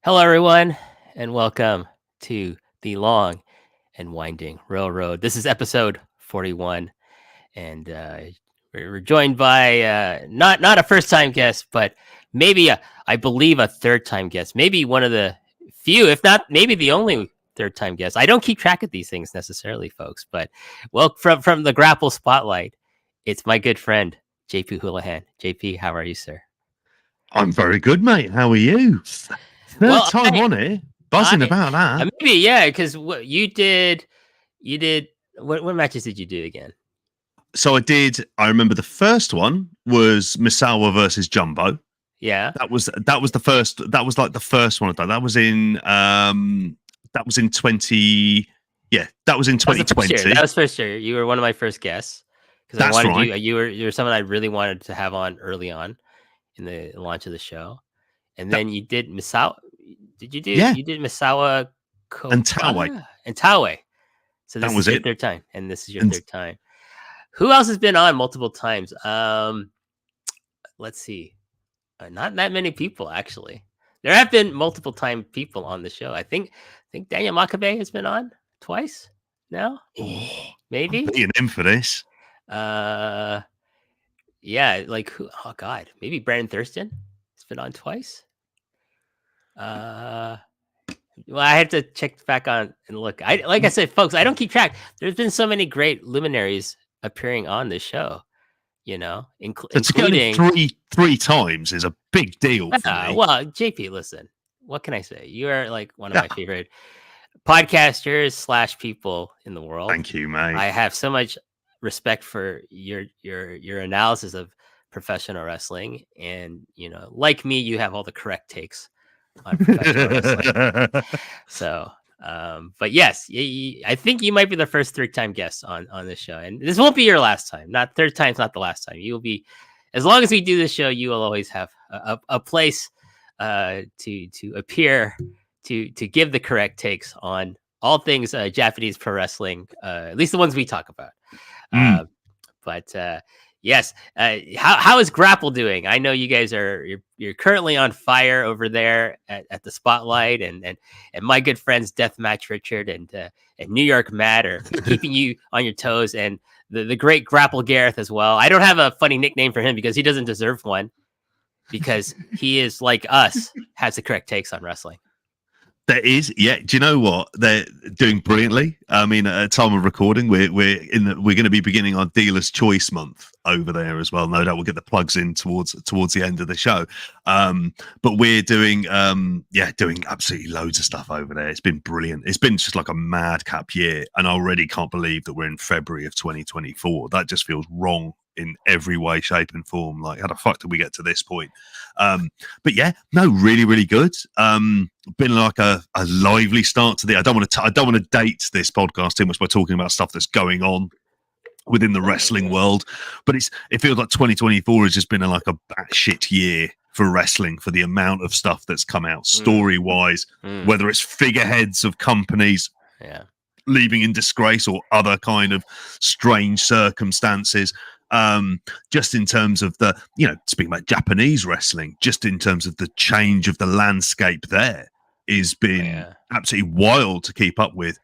Hello, everyone, and welcome to the long and winding railroad. This is episode 41, and we're joined by not a first time guest, but maybe I believe a third time guest, maybe one of the few, if not maybe the only third time guest. I don't keep track of these things necessarily, folks, but well, from the Grappl Spotlight, it's my good friend JP Houlihan. JP, how are you, sir? I'm very good, mate. How are you? Third Well, time on it, buzzing about that. maybe yeah, because what you did. What matches did you do again? So I remember the first one was Misawa versus Jumbo. Yeah. That was the first. That was like the first one I done. That was in 20. Yeah, that was in 2020. That was first year. You were one of my first guests because I That's wanted right. you were someone I really wanted to have on early on in the launch of the show, and then you did Misawa. Did you do? Yeah. You did Misawa And Taue. And Taue. So this That was is your it. third time, and this is your third time. Who else has been on multiple times? Let's see. Not that many people, actually. There have been multiple time people on the show. I think Daniel Makabe has been on twice now. Oh, Maybe. I'm being in for this. Yeah, like who? Oh God, maybe Brandon Thurston has been on twice. Well, I had to check back on and look. Like I said, folks, I don't keep track. There's been so many great luminaries appearing on this show. You know, including three times is a big deal for me. Well, JP, listen, what can I say? You are like one of my favorite podcasters / people in the world. Thank you, mate. I have so much respect for your analysis of professional wrestling, and like me, you have all the correct takes on professional wrestling. So, but yes, I think you might be the first third-time guest on this show, and this won't be your last time. Not third time's not the last time. You will be, as long as we do this show, you will always have a place to appear to give the correct takes on all things Japanese pro wrestling, at least the ones we talk about. But yes, how is Grappl doing? I know you guys you're currently on fire over there at the Spotlight, and my good friends Deathmatch Richard and New York Matt are keeping you on your toes, and the great Grappl Gareth as well. I don't have a funny nickname for him because he doesn't deserve one, because he is like us, has the correct takes on wrestling. There is, yeah. Do you know what? They're doing brilliantly. I mean, at time of recording, we're going to be beginning our Dealer's Choice month over there as well. No doubt we'll get the plugs in towards the end of the show. But we're doing absolutely loads of stuff over there. It's been brilliant. It's been just like a madcap year, and I already can't believe that we're in February of 2024. That just feels wrong in every way, shape, and form. Like, how the fuck did we get to this point? But yeah, no, really, really good. Been like a lively start to the. I don't want to date this podcast too much by talking about stuff that's going on within the wrestling world, but it feels like 2024 has just been like a batshit year for wrestling, for the amount of stuff that's come out story wise, whether it's figureheads of companies leaving in disgrace or other kind of strange circumstances. Just in terms of the, speaking about Japanese wrestling, just in terms of the change of the landscape there has been absolutely wild to keep up with.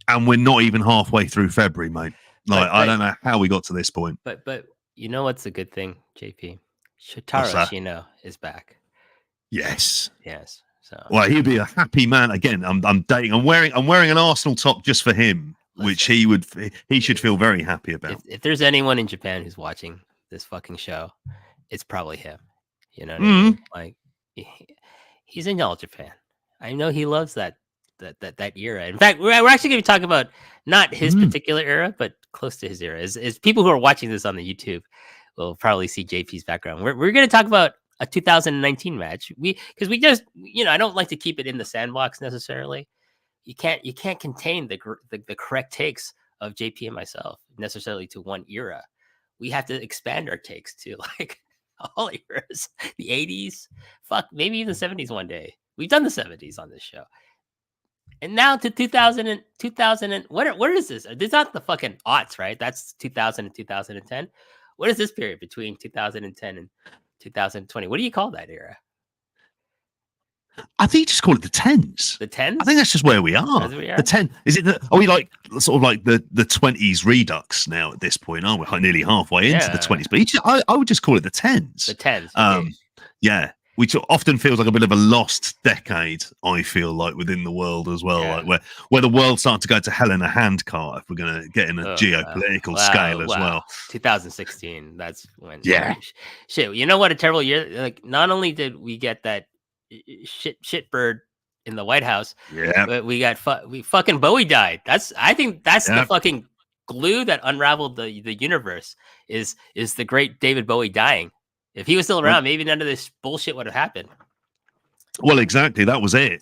And we're not even halfway through February, mate. Like, I don't know how we got to this point. But you know what's a good thing, JP? Shotaro Shino is back. Yes. So, well, he'd be a happy man again. I'm wearing an Arsenal top just for him, which he should feel very happy about. If there's anyone in Japan who's watching this fucking show, it's probably him. You know what I mean? Like, he's in all Japan. I know he loves that era. In fact, we're actually going to be talking about not his particular era, but close to his era. As people who are watching this on the YouTube will probably see JP's background. We're going to talk about a 2019 match. Because we just, I don't like to keep it in the sandbox necessarily. You can't contain the correct takes of JP and myself necessarily to one era. We have to expand our takes to like all eras, the 80s, maybe even the 70s one day. We've done the 70s on this show. And now to 2000 and what is this? It's not the fucking aughts, right? That's 2000 and 2010. What is this period between 2010 and 2020? What do you call that era? I think you just call it the tens. The tens? I think that's just where we are. That's where we are? The 10. Is it? Are we like sort of like the 20s redux now at this point? Aren't we? Nearly halfway into the 20s. But I would just call it the tens. The tens. Okay. Yeah. Which often feels like a bit of a lost decade, I feel like, within the world as well. Yeah. Like where the world's starting to go to hell in a handcart if we're going to get in a geopolitical scale as well. 2016. That's when. Yeah. Shit. You know what a terrible year. Like, not only did we get that shitbird in the White House, but we got fucking Bowie died. I think that's the fucking glue that unraveled the universe is the great David Bowie dying. If he was still around, maybe none of this bullshit would have happened. Well, exactly. That was it.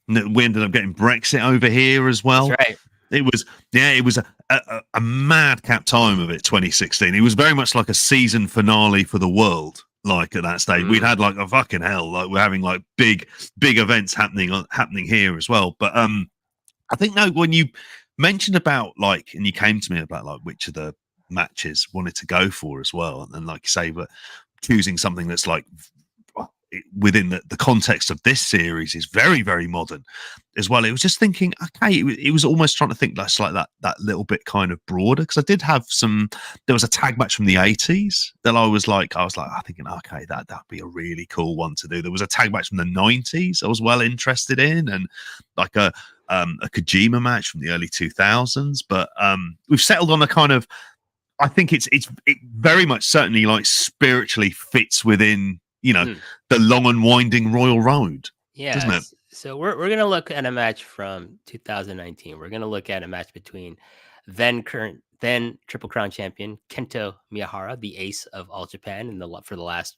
We ended up getting Brexit over here as well. That's right. It was a madcap time of it, 2016. It was very much like a season finale for the world. Like at that stage, we'd had like a fucking hell. Like we're having like big events happening here as well. But I think when you mentioned about like, and you came to me about like which of the matches wanted to go for as well, and like you say, but choosing something that's like within the context of this series is very, very modern as well. It was just thinking, okay, it was almost trying to think that's like that little bit kind of broader, because I did have there was a tag match from the 80s that I was thinking, okay, that'd be a really cool one to do. There was a tag match from the 90s I was well interested in, and like a Kojima match from the early 2000s, but we've settled on a kind of, I think it very much certainly like spiritually fits within, the long and winding Royal Road. Yeah. Doesn't it? So we're going to look at a match from 2019. We're going to look at a match between then Triple Crown champion Kento Miyahara, the ace of All Japan for the last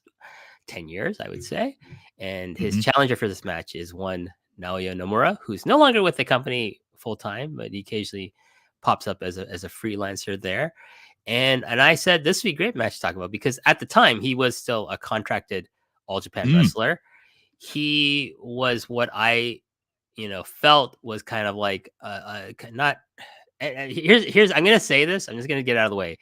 10 years, I would say. And his challenger for this match is one Naoya Nomura, who's no longer with the company full time, but he occasionally pops up as a freelancer there. And I said this would be a great match to talk about, because at the time he was still a contracted All Japan wrestler. He was what I, felt was kind of like not. Here's I'm gonna say this. I'm just gonna get out of the way.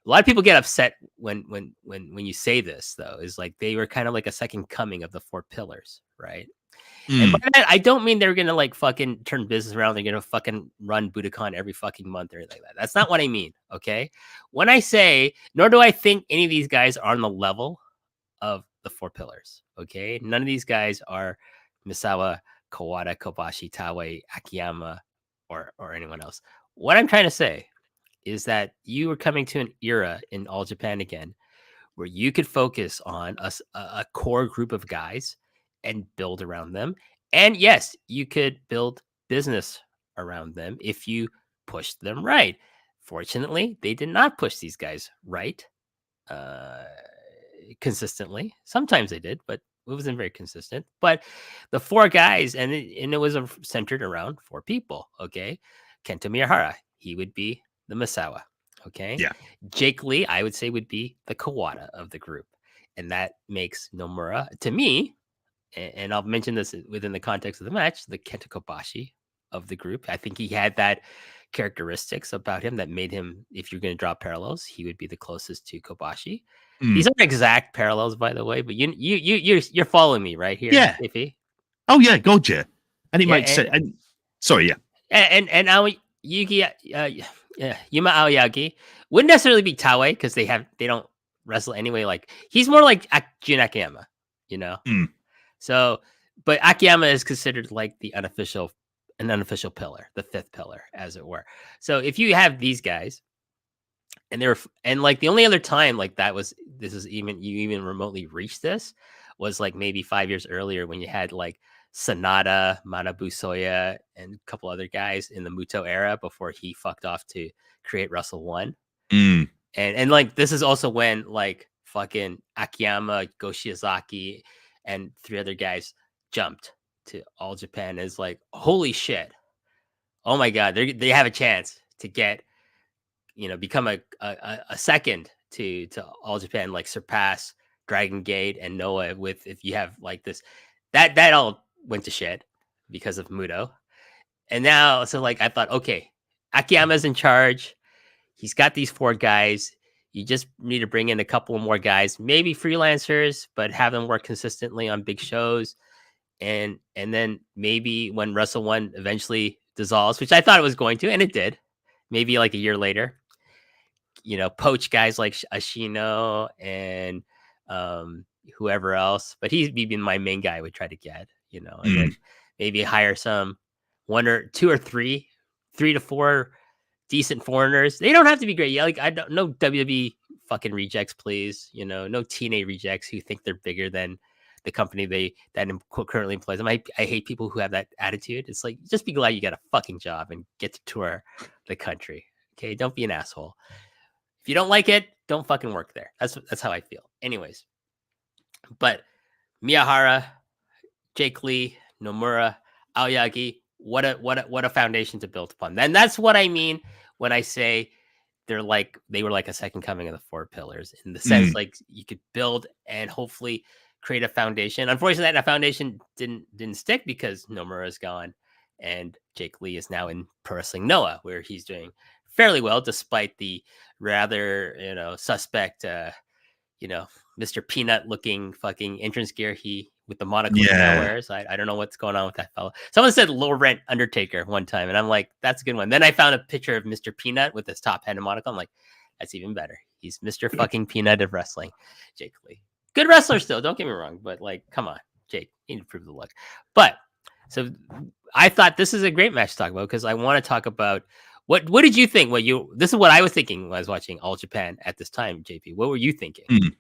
A lot of people get upset when you say this, though, is like they were kind of like a second coming of the Four Pillars, right? And by that, I don't mean they're gonna like fucking turn business around. They're gonna fucking run Budokan every fucking month or anything like that. That's not what I mean. Okay. When I say, nor do I think any of these guys are on the level of the Four Pillars. Okay. None of these guys are Misawa, Kawada, Kobashi, Taue, Akiyama, or anyone else. What I'm trying to say is that you are coming to an era in All Japan again where you could focus on a core group of guys and build around them. And yes, you could build business around them if you pushed them right. Fortunately, they did not push these guys right consistently. Sometimes they did, but it wasn't very consistent. But the four guys, and it was centered around four people. Okay. Kento Miyahara, he would be the Misawa. Okay. Yeah. Jake Lee, I would say, would be the Kawada of the group. And that makes Nomura, to me, and I'll mention this within the context of the match, the Kenta Kobashi of the group. I think he had that characteristics about him that made him, if you're going to draw parallels, he would be the closest to Kobashi. These aren't exact parallels, by the way, but you're following me right here, yeah. Iffy. Oh yeah, God, yeah, and it makes sense. And sorry, yeah, and Yuma Aoyagi wouldn't necessarily be Taue because they don't wrestle anyway. Like he's more like Jun Akiyama, So, but Akiyama is considered like an unofficial pillar, the fifth pillar, as it were. So if you have these guys, and like the only other time like that was, you even remotely reached this was like maybe 5 years earlier when you had like Sanada, Manabu Soya, and a couple other guys in the Muto era before he fucked off to create Wrestle One. And like this is also when like fucking Akiyama, Go Shiozaki, and three other guys jumped to All Japan. Is like, holy shit, oh my god, they have a chance to get, become a second to All Japan, like surpass Dragon Gate and Noah. With if you have like this, that all went to shit because of Muto. And now, so like I thought, okay, Akiyama's in charge. He's got these four guys. You just need to bring in a couple more guys, maybe freelancers, but have them work consistently on big shows. and then maybe when Wrestle One eventually dissolves, which I thought it was going to, and it did, maybe like a year later, poach guys like Ashino and whoever else, but he's been my main guy I would try to get, and then maybe hire some one or two or three to four decent foreigners. They don't have to be great. Yeah, like I don't know WWE fucking rejects, please. No TNA rejects who think they're bigger than the company that currently employs them. I hate people who have that attitude. It's like, just be glad you got a fucking job and get to tour the country. Okay, don't be an asshole. If you don't like it, don't fucking work there. That's how I feel. Anyways, but Miyahara, Jake Lee, Nomura, Aoyagi, what a foundation to build upon. And that's what I mean when I say they were like a second coming of the four pillars, in the sense like you could build and hopefully create a foundation. Unfortunately, that foundation didn't stick because Nomura is gone and Jake Lee is now in Pro Wrestling Noah, where he's doing fairly well despite the rather suspect Mr. Peanut looking fucking entrance gear with the monocle he now wears. I don't know what's going on with that fellow. Someone said low rent Undertaker one time, and I'm like, that's a good one. Then I found a picture of Mr. Peanut with his top hat and monocle. I'm like, that's even better. He's Mr. fucking Peanut of wrestling, Jake Lee. Good wrestler still, don't get me wrong, but like, come on, Jake, you need to prove the look. But so I thought this is a great match to talk about, because I want to talk about what did you think? This is what I was thinking when I was watching All Japan at this time, JP. What were you thinking?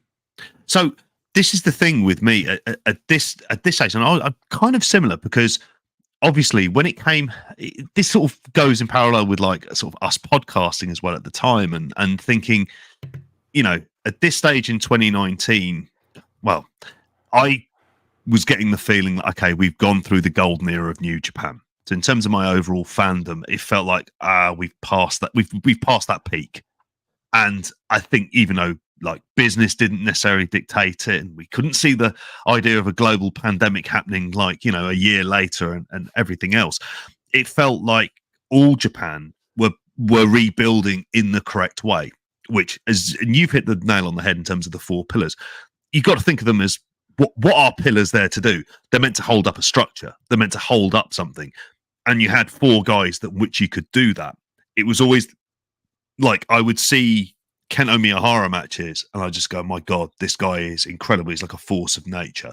So this is the thing with me at this stage, and I'm kind of similar, because obviously when it came, this sort of goes in parallel with like sort of us podcasting as well at the time, and thinking, at this stage in 2019, well, I was getting the feeling that, okay, we've gone through the golden era of New Japan. So in terms of my overall fandom, it felt like we've passed that. We've passed that peak. And I think even though like business didn't necessarily dictate it, and we couldn't see the idea of a global pandemic happening like, a year later and everything else, it felt like All Japan were rebuilding in the correct way, which, and you've hit the nail on the head in terms of the four pillars. You've got to think of them as what are pillars there to do? They're meant to hold up a structure. They're meant to hold up something. And you had four guys which you could do that. It was always like, I would see Kento Miyahara matches and I just go, my God, this guy is incredible. He's like a force of nature.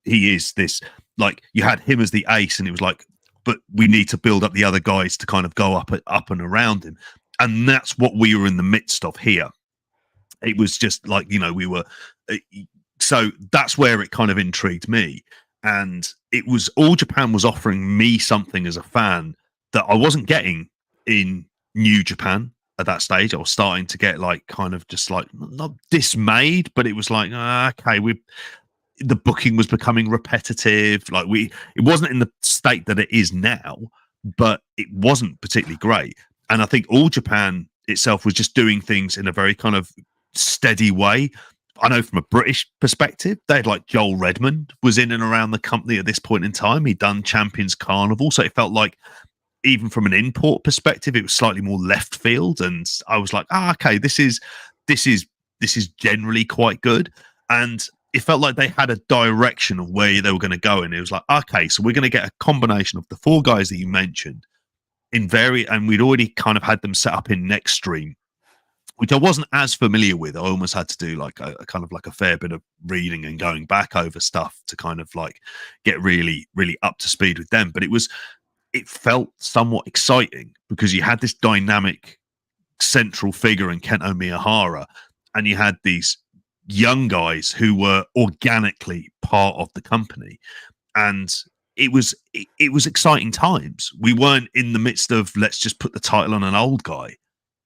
He is this, like, you had him as the ace, and it was like, but we need to build up the other guys to kind of go up and around him. And that's what we were in the midst of here. It was just like, we were, so that's where it kind of intrigued me. And it was, All Japan was offering me something as a fan that I wasn't getting in New Japan at that stage. I was starting to get like kind of just like not dismayed, but it was like, okay, the booking was becoming repetitive. Like it wasn't in the state that it is now, but it wasn't particularly great. And I think All Japan itself was just doing things in a very kind of steady way. I know from a British perspective, they had like Joel Redmond was in and around the company at this point in time. He'd done Champions Carnival. So it felt like, even from an import perspective, it was slightly more left field. And I was like, okay, this is generally quite good. And it felt like they had a direction of where they were going to go. And it was like, okay, so we're going to get a combination of the four guys that you mentioned and we'd already kind of had them set up in NEXTREAM, which I wasn't as familiar with. I almost had to do like a kind of like a fair bit of reading and going back over stuff to kind of like get really, really up to speed with them. But it felt somewhat exciting because you had this dynamic central figure in Kento Miyahara, and you had these young guys who were organically part of the company. And it was exciting times. We weren't in the midst of, let's just put the title on an old guy.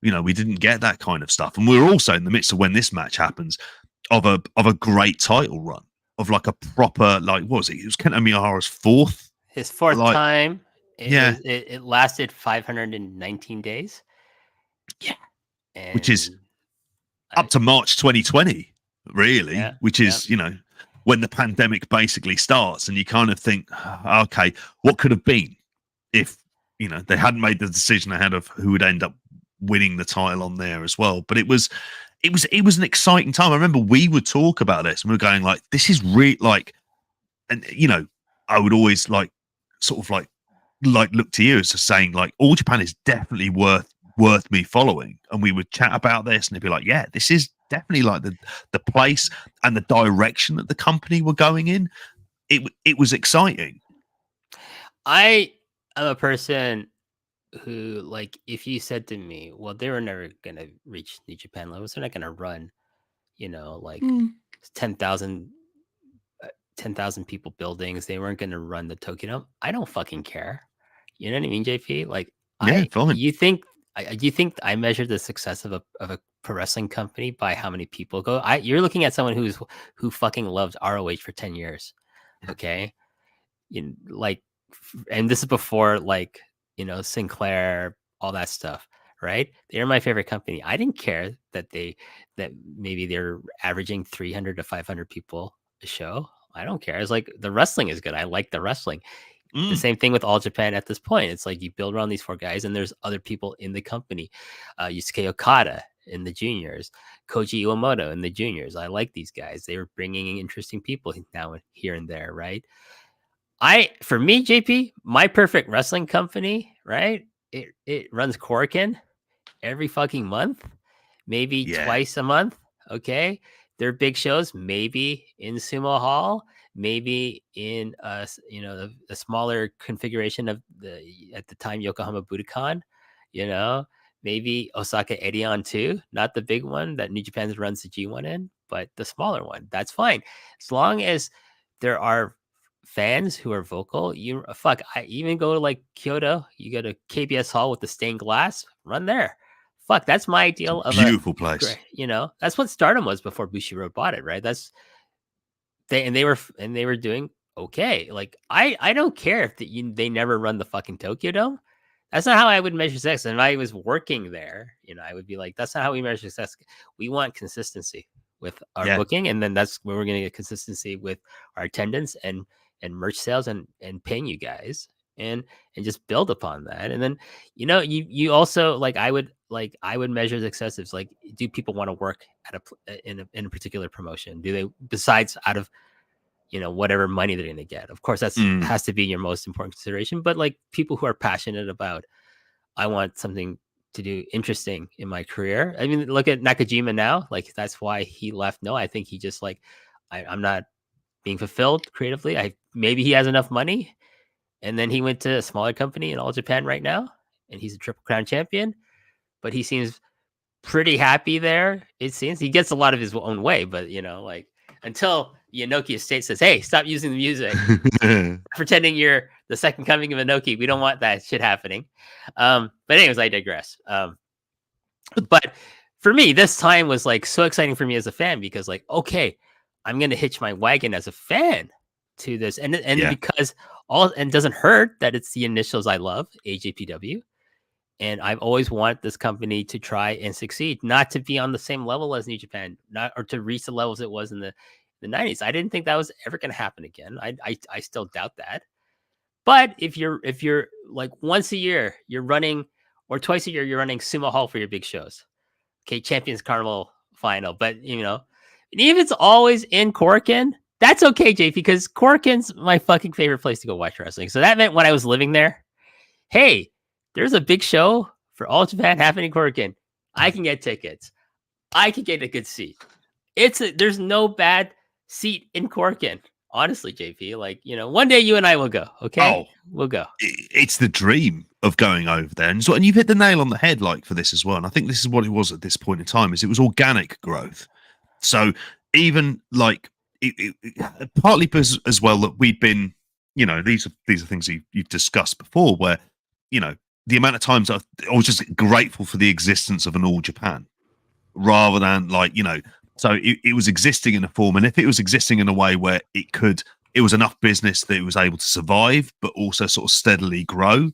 We didn't get that kind of stuff. And we were also in the midst of, when this match happens, of a great title run, of like a proper, like, what was it? It was Kento Miyahara's his fourth time. It lasted 519 days. Yeah. And which is up to March 2020, really, which is, when the pandemic basically starts, and you kind of think, okay, what could have been if, they hadn't made the decision ahead of who would end up winning the title on there as well. But it was an exciting time. I remember we would talk about this and we were going like, this is really like, and I would always like sort of like look to you as to saying like All Japan is definitely worth me following, and we would chat about this, and it'd be like, yeah, this is definitely like the place and the direction that the company were going in. It was exciting. I am a person who, like, if you said to me, well, they were never gonna reach New Japan levels, they're not gonna run, like 10,000 10,000 people buildings, they weren't gonna run the Tokyo Dome. I don't fucking care. You know what I mean, JP? Like, Yeah, fine. you think I measure the success of a pro wrestling company by how many people go? You're looking at someone who fucking loved ROH for 10 years. Okay. Like, and this is before, like, Sinclair, all that stuff, right? They're my favorite company. I didn't care that maybe they're averaging 300 to 500 people a show. I don't care. It's like, the wrestling is good. I like the wrestling. The same thing with All Japan at this point. It's like, you build around these four guys, and there's other people in the company. Yusuke Okada in the juniors, Koji Iwamoto in the juniors. I like these guys. They were bringing in interesting people now here and there, right? For me, JP, my perfect wrestling company, right? It runs Korakuen every fucking month, maybe twice a month. Okay. Their big shows, maybe in Sumo Hall, maybe in the smaller configuration of at the time Yokohama Budokan, maybe Osaka Edion too, not the big one that New Japan runs the G1 in, but the smaller one. That's fine. As long as there are fans who are vocal. I even go to, like, Kyoto, you go to KBS Hall with the stained glass, run there. Fuck, that's my ideal of beautiful place. That's what Stardom was before Bushiroad bought it, right? They were doing okay. Like, I don't care if they never run the fucking Tokyo Dome. That's not how I would measure success. And if I was working there, I would be like, that's not how we measure success. We want consistency with our booking, and then that's where we're going to get consistency with our attendance and merch sales and paying you guys, and just build upon that. And then, you also, like, I would measure success as, like, do people want to work at in a particular promotion? Do they, besides out of whatever money they're going to get? Of course, that's has to be your most important consideration. But, like, people who are passionate about, I want something to do interesting in my career. I mean, look at Nakajima now. Like, that's why he left. No, I think he just, like, I'm not being fulfilled creatively. Maybe he has enough money, and then he went to a smaller company in All Japan right now, and he's a Triple Crown champion. But he seems pretty happy there. It seems he gets a lot of his own way, but like, until the Inoki estate says, "Hey, stop using the music, pretending you're the second coming of Inoki. We don't want that shit happening." But anyways, I digress. But for me, this time was, like, so exciting for me as a fan, because, like, okay, I'm gonna hitch my wagon as a fan to this, and because and it doesn't hurt that it's the initials I love, AJPW. And I've always wanted this company to try and succeed, not to be on the same level as New Japan, or to reach the levels it was in the 90s. I didn't think that was ever going to happen again. I still doubt that. But if you're like, once a year you're running, or twice a year you're running Sumo Hall for your big shows, okay, Champions Carnival final, but and even if it's always in Korakuen, that's okay, JP, because Korakuen's my fucking favorite place to go watch wrestling. So that meant when I was living there, hey, there's a big show for All Japan happening in Korakuen. I can get tickets. I can get a good seat. There's no bad seat in Korakuen. Honestly, JP, like, one day you and I will go. Okay, we'll go. It's the dream of going over there, and you've hit the nail on the head, like, for this as well. And I think this is what it was at this point in time: is it was organic growth. So even, like, partly because as well that we'd been, these are things you've discussed before, where the amount of times I was just grateful for the existence of an All Japan, rather than, like, so it was existing in a form, and if it was existing in a way where it was enough business that it was able to survive, but also sort of steadily grow.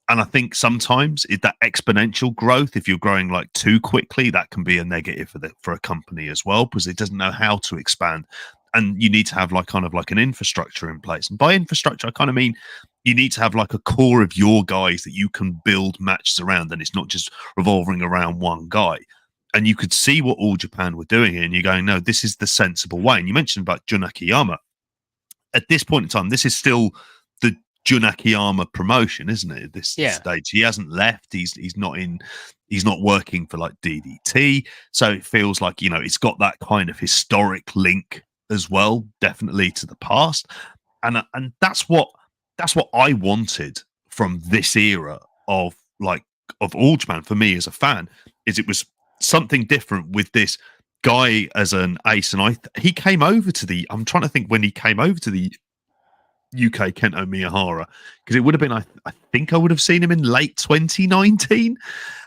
And I think sometimes that exponential growth, if you're growing, like, too quickly, that can be a negative for a company as well, because it doesn't know how to expand. And you need to have, like, kind of like an infrastructure in place. And by infrastructure, I kind of mean you need to have, like, a core of your guys that you can build matches around, and it's not just revolving around one guy. And you could see what All Japan were doing here, and you're going, no, this is the sensible way. And you mentioned about Jun Akiyama. at this point in time, this is still the Jun Akiyama promotion, isn't it? At this stage, he hasn't left. He's not in. He's not working for like DDT, so it feels like, you know, it's got that kind of historic link as well, definitely to the past, and that's what I wanted from this era of All Japan for me as a fan. Is it was something different with this guy as an ace, and he came over to the. I'm trying to think when he came over to the UK, Kento Miyahara, because it would have been, I think I would have seen him in late 2019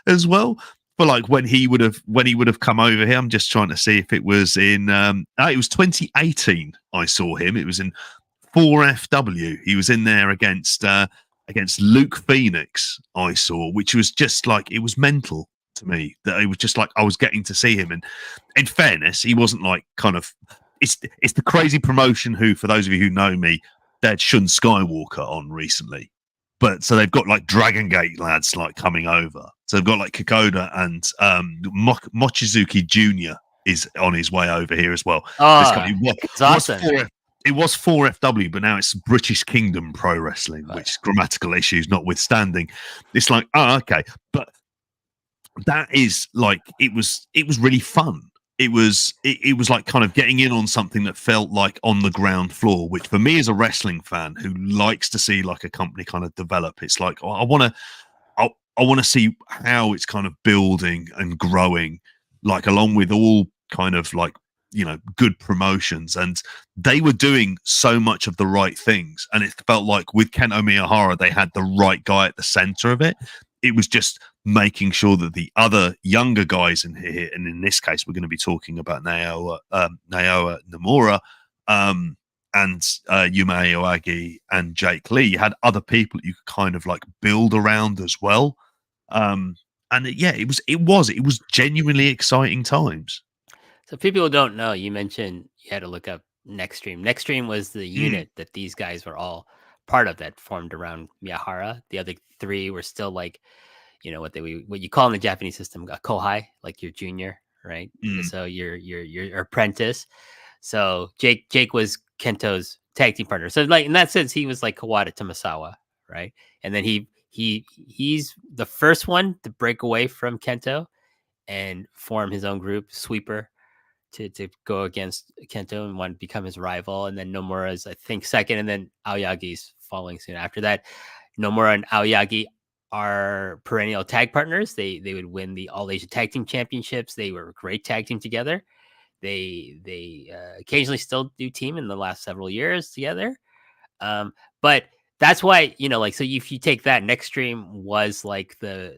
as well. But like when he would have come over here, I'm just trying to see if it was in it was 2018 I saw him. It was in 4FW. He was in there against Luke Phoenix, I saw, which was just like, it was mental to me that it was just like I was getting to see him. And in fairness, he wasn't like kind of, it's the crazy promotion who, for those of you who know me, they had Shun Skywalker on recently. But so they've got like Dragon Gate lads like coming over. So they've got like Kokoda and Mochizuki Jr. is on his way over here as well. Oh, it's awesome. It was 4FW, but now it's British Kingdom Pro Wrestling, which grammatical issues notwithstanding. It's like, oh, okay. But that is like, it was really fun. It was like kind of getting in on something that felt like on the ground floor, which for me as a wrestling fan who likes to see like a company kind of develop, it's like, oh, I want to see how it's kind of building and growing, like along with all kind of like, you know, good promotions. And they were doing so much of the right things, and it felt like with Kento Miyahara they had the right guy at the center of it. It was just making sure that the other younger guys in here, and in this case, we're going to be talking about Naoya Nomura and Yuma Aoyagi and Jake Lee, had other people you could kind of like build around as well. It was genuinely exciting times. So if people don't know, you mentioned you had to look up NEXTREAM. NEXTREAM was the unit that these guys were all part of, that formed around Miyahara. The other three were still like, you know, what you call in the Japanese system a kohai, like your junior, right? So your apprentice. So Jake was Kento's tag team partner. So like in that sense, he was like Kawada to Masawa, right? And then he's the first one to break away from Kento and form his own group, Sweeper, to go against Kento and want to become his rival. And then Nomura is, I think, second, and then Aoyagi's following soon after that. Nomura and Aoyagi are perennial tag partners. They would win the All Asia Tag Team Championships. They were a great tag team together. They occasionally still do team in the last several years together. But that's why, you know, like, so if you take that, NEXTREAM was like the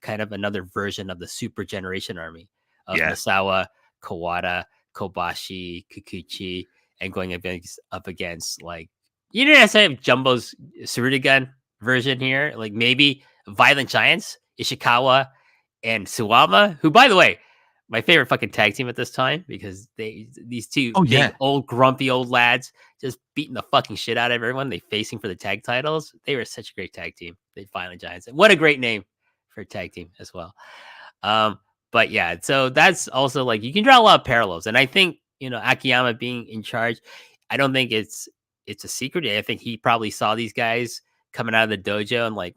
kind of another version of the Super Generation Army of Masawa, Kawada, Kobashi, Kikuchi, and going up against like, you know, I have Jumbo's Surugan version here, like maybe Violent Giants, Ishikawa, and Suwama, who, by the way, my favorite fucking tag team at this time, because these two big old grumpy old lads just beating the fucking shit out of everyone. They facing for the tag titles. They were such a great tag team. They Violent Giants. And what a great name for a tag team as well. But yeah, so that's also like, you can draw a lot of parallels. And I think, you know, Akiyama being in charge, I don't think it's a secret. I think he probably saw these guys coming out of the dojo and like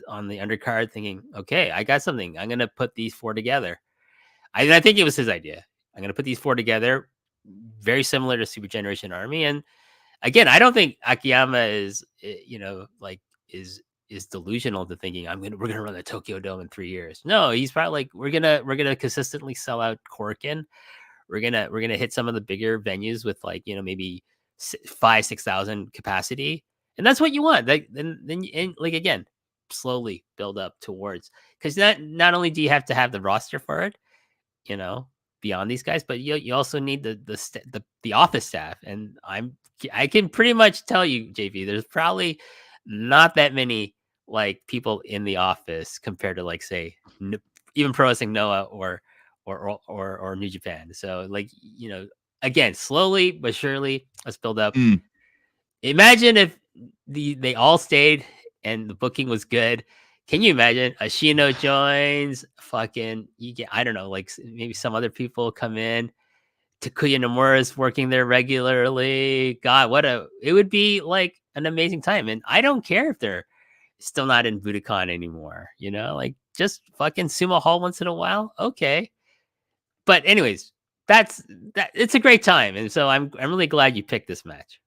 on the undercard thinking, okay, I got something. I'm going to put these four together. I think it was his idea. I'm going to put these four together, very similar to Super Generation Army. And again, I don't think Akiyama is, you know, like is delusional to thinking we're gonna run the Tokyo Dome in 3 years. No, he's probably like, we're gonna consistently sell out Korakuen. We're gonna hit some of the bigger venues with like, you know, maybe 5,000-6,000 capacity, and that's what you want. Like then and like again, slowly build up towards, because not only do you have to have the roster for it, you know, beyond these guys, but you also need the office staff. And I can pretty much tell you, JV, there's probably not that many like people in the office compared to like, say, even Pro Wrestling Noah or New Japan. So like, you know, again, slowly but surely, let's build up. Imagine if they all stayed and the booking was good. Can you imagine Ashino joins, fucking, you get, I don't know, like maybe some other people come in, Takuya Nomura is working there regularly. God, it would be like an amazing time. And I don't care if they're still not in Budokan anymore, like just fucking Sumo Hall once in a while. Okay. But anyways, it's a great time. And so I'm really glad you picked this match.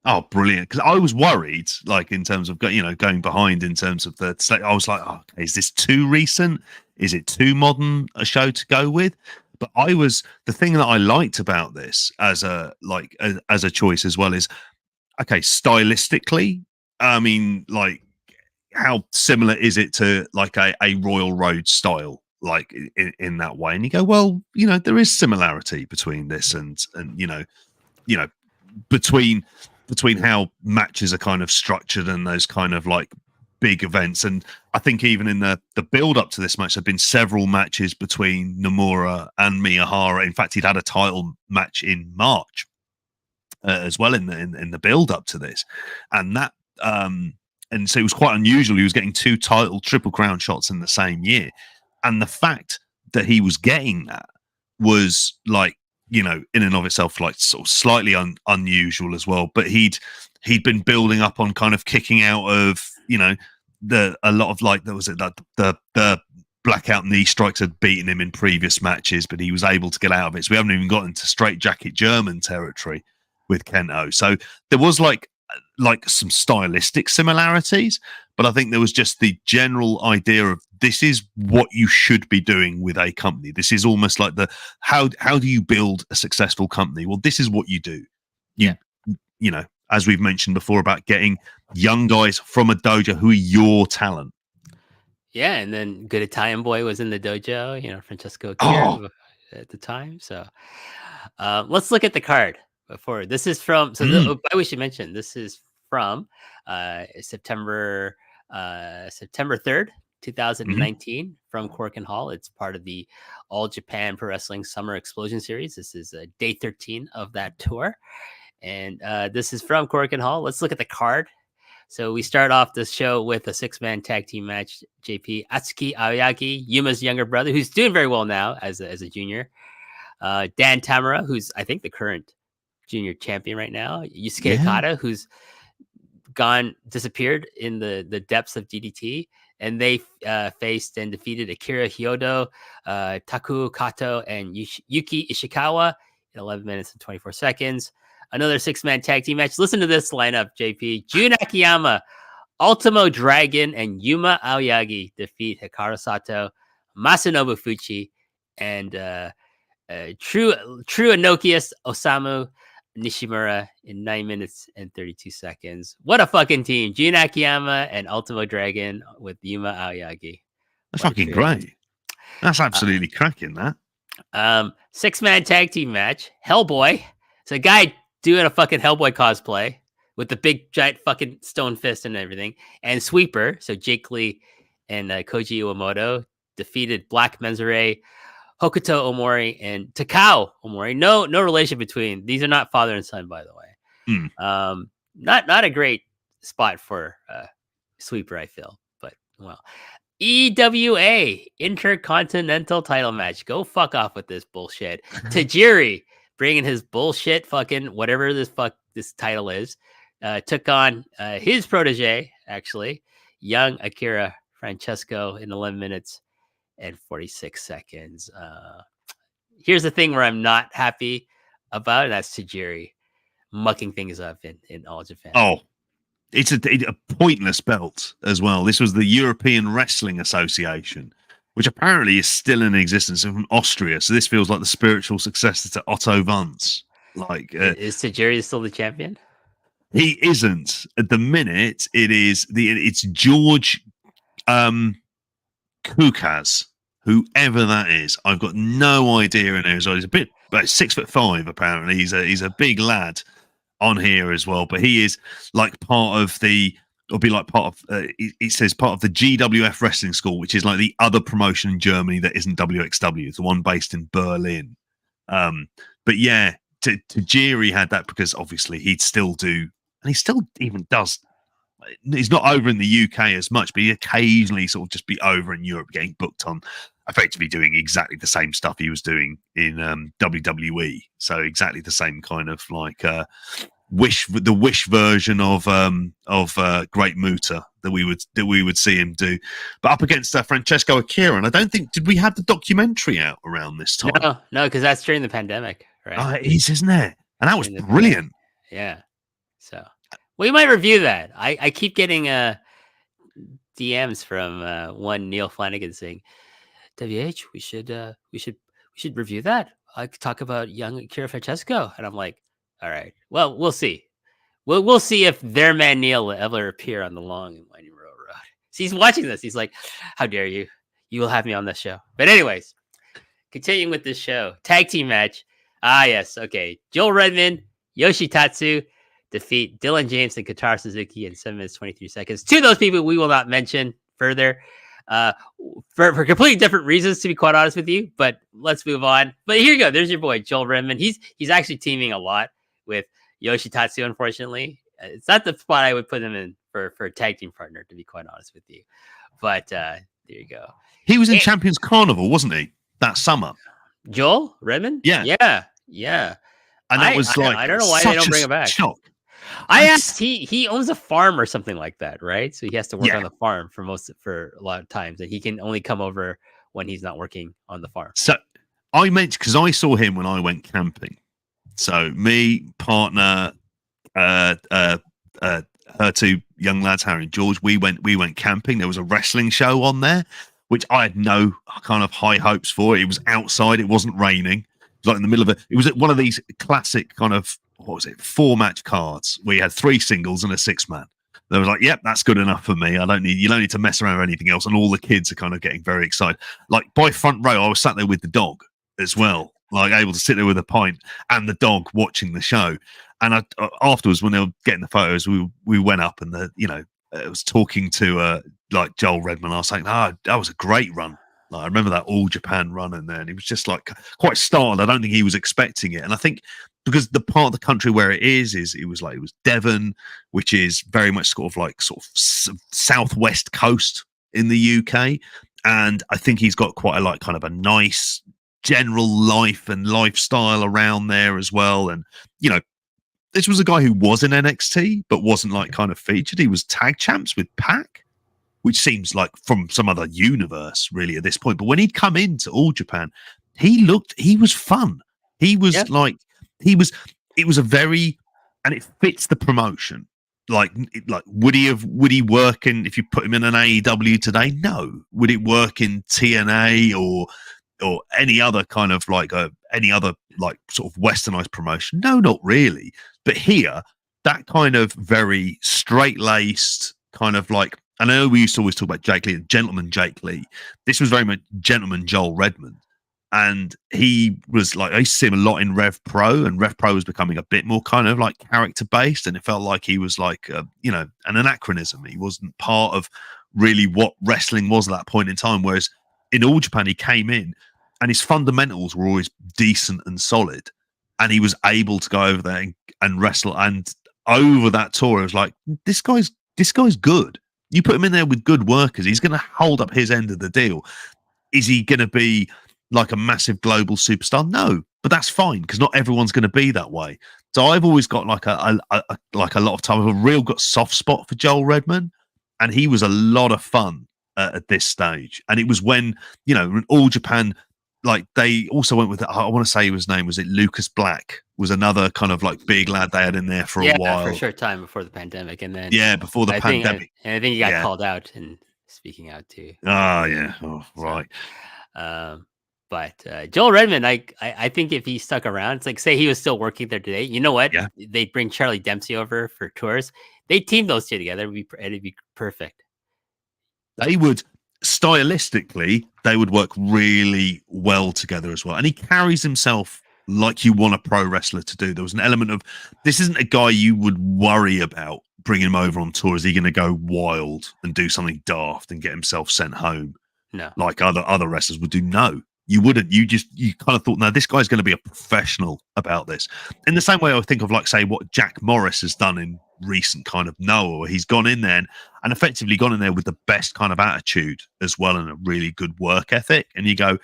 Oh, brilliant! Because I was worried, like in terms of going behind in terms of the. I was like, oh, okay, is this too recent? Is it too modern a show to go with? But the thing that I liked about this as a choice as well is, okay, stylistically, I mean, like, how similar is it to like a Royal Road style, like in that way? And you go, well, there is similarity between this and between how matches are kind of structured and those kind of like big events. And I think even in the build up to this match, there've been several matches between Nomura and Miyahara. In fact, he'd had a title match in March as well in the build up to this, and that and so it was quite unusual. He was getting 2 title Triple Crown shots in the same year, and the fact that he was getting that was like, in and of itself, like sort of slightly unusual as well. But he'd been building up on kind of kicking out of a lot of like, there was it that the blackout knee strikes had beaten him in previous matches, but he was able to get out of it. So we haven't even got into straight jacket German territory with Kento. So there was like some stylistic similarities, but I think there was just the general idea of this is what you should be doing with a company. This is almost like how do you build a successful company? Well, this is what you do. As we've mentioned before about getting young guys from a dojo who are your talent. Yeah, and then Good Italian Boy was in the dojo, Francesco Akira at the time. So let's look at the card before. This is from, we should mention, this is from September 3rd, 2019 from Korakuen Hall. It's part of the All Japan Pro Wrestling Summer Explosion Series. This is day 13 of that tour. And this is from Korakuen Hall. Let's look at the card. So we start off this show with a 6-man tag team match. JP, Atsuki Aoyagi, Yuma's younger brother, who's doing very well now as a junior. Dan Tamura, who's I think the current junior champion right now. Yusuke Okada, who's disappeared in the depths of DDT. And they faced and defeated Akira Hyodo, Taku Kato, and Yuki Ishikawa in 11 minutes and 24 seconds. Another 6-man tag team match. Listen to this lineup, JP. Jun Akiyama, Ultimo Dragon, and Yuma Aoyagi defeat Hikaru Sato, Masanobu Fuchi, and True Enochius Osamu Nishimura in 9 minutes and 32 seconds. What a fucking team. Jun Akiyama and Ultimo Dragon with Yuma Aoyagi. That's fucking great. That's absolutely cracking, that. 6-man tag team match. Hellboy. It's a guy doing a fucking Hellboy cosplay with the big giant fucking stone fist and everything. And Sweeper. So Jake Lee and Koji Iwamoto defeated Black Menzure, Hokuto Omori, and Takao Omori. No relation between. These are not father and son, by the way. Not a great spot for Sweeper, I feel. But, well. EWA, Intercontinental title match. Go fuck off with this bullshit. Tajiri, bringing his bullshit fucking whatever this title is, took on his protege, actually, young Akira Francesco in 11 minutes and 46 seconds. Here's the thing where I'm not happy about, and that's Tajiri mucking things up in All Japan. Oh, it's a pointless belt as well. This was the European Wrestling Association, which apparently is still in existence from Austria. So this feels like the spiritual successor to Otto Wanz. Like, is Tajiri still the champion? He isn't at the minute. It's George Kukaz, whoever that is. I've got no idea. He's a bit about 6'5". Apparently, he's a big lad on here as well. But he is like part of the. It'll be like part of. It says part of the GWF Wrestling School, which is like the other promotion in Germany that isn't WXW. It's the one based in Berlin. But yeah, Tajiri had that because obviously he'd still do, and he still even does. He's not over in the UK as much, but he occasionally sort of just be over in Europe getting booked on effectively doing exactly the same stuff he was doing in WWE. So exactly the same kind of like the Wish version of Great Muta that we would see him do, but up against Francesco Akira. And I don't think, did we have the documentary out around this time? No, because that's during the pandemic, right? It is, isn't it? And that was brilliant. Yeah. So we might review that. I keep getting DMs from one Neil Flanagan saying, "WH, we should review that. I could talk about young Akira Francesco." And I'm like, all right, well, we'll see. We'll see if their man Neil will ever appear on the long and winding road. So he's watching this. He's like, how dare you? You will have me on this show. But anyways, continuing with this show. Tag team match. Ah, yes. Okay. Joel Redmond, Yoshitatsu defeat Dylan James and Kotaro Suzuki in 7 minutes, 23 seconds. Two of those people we will not mention further for completely different reasons, to be quite honest with you. But let's move on. But here you go. There's your boy, Joel Redmond. He's actually teaming a lot with Yoshitatsu, unfortunately. It's not the spot I would put him in for a tag team partner, to be quite honest with you. But there you go. He was in Champions Carnival, wasn't he? That summer. Joel Redmond? Yeah. And that was I don't know why they don't bring him back. Shock. I asked, he owns a farm or something like that, right? So he has to work on the farm for a lot of times, and he can only come over when he's not working on the farm. So I meant, because I saw him when I went camping. So me, partner, her two young lads, Harry and George, we went camping. There was a wrestling show on there, which I had no kind of high hopes for. It was outside. It wasn't raining. It was like in the middle of it. It was one of these classic kind of, 4-match cards where you had 3 singles and a 6-man. They was like, yep, that's good enough for me. You don't need to mess around with anything else. And all the kids are kind of getting very excited. Like by front row, I was sat there with the dog as well, like able to sit there with a pint and the dog watching the show. And afterwards, when they were getting the photos, we went up and I was talking to like Joel Redmond. I was saying, that was a great run. Like, I remember that All Japan run in there, and he was just like quite startled. I don't think he was expecting it. And I think because the part of the country where it was Devon, which is very much sort of southwest coast in the UK. And I think he's got quite a kind of a nice general life and lifestyle around there as well. And, this was a guy who was in NXT, but wasn't kind of featured. He was tag champs with Pac, which seems like from some other universe really at this point. But when he'd come into All Japan, he was fun. He was it was a very, and it fits the promotion. Would he work in, if you put him in an AEW today? No. Would it work in TNA or any other kind of any other sort of westernized promotion? No, not really. But here, that kind of very straight-laced kind of I know we used to always talk about Jake Lee, gentleman Jake Lee. This was very much gentleman Joel Redmond. And he was I used to see him a lot in Rev Pro, and Rev Pro was becoming a bit more kind of character based, and it felt like he was an anachronism. He wasn't part of really what wrestling was at that point in time. Whereas in All Japan, he came in and his fundamentals were always decent and solid, and he was able to go over there and wrestle. And over that tour, it was like, this guy's good. You put him in there with good workers, he's going to hold up his end of the deal. Is he going to be like a massive global superstar? No, but that's fine, because not everyone's going to be that way. So I've always got a lot of time. I've got soft spot for Joel Redmond, and he was a lot of fun at this stage. And it was when All Japan, they also went with, I want to say his name was Lucas Black, was another kind of big lad they had in there for a while, for a short time before the pandemic, and then before the pandemic. I think he got called out and speaking out too. Right. But Joel Redmond, I think if he stuck around, it's say he was still working there today. You know what? Yeah. They'd bring Charlie Dempsey over for tours. They team those two together. It'd be perfect. They would, stylistically, they would work really well together as well. And he carries himself like you want a pro wrestler to do. There was an element of, this isn't a guy you would worry about bringing him over on tour. Is he going to go wild and do something daft and get himself sent home? No. Like other wrestlers would do? No. You wouldn't. You kind of thought, no, this guy's going to be a professional about this. In the same way I think of say what Jack Morris has done in recent kind of Noah, where he's gone in there and effectively gone in there with the best kind of attitude as well, and a really good work ethic. And you go,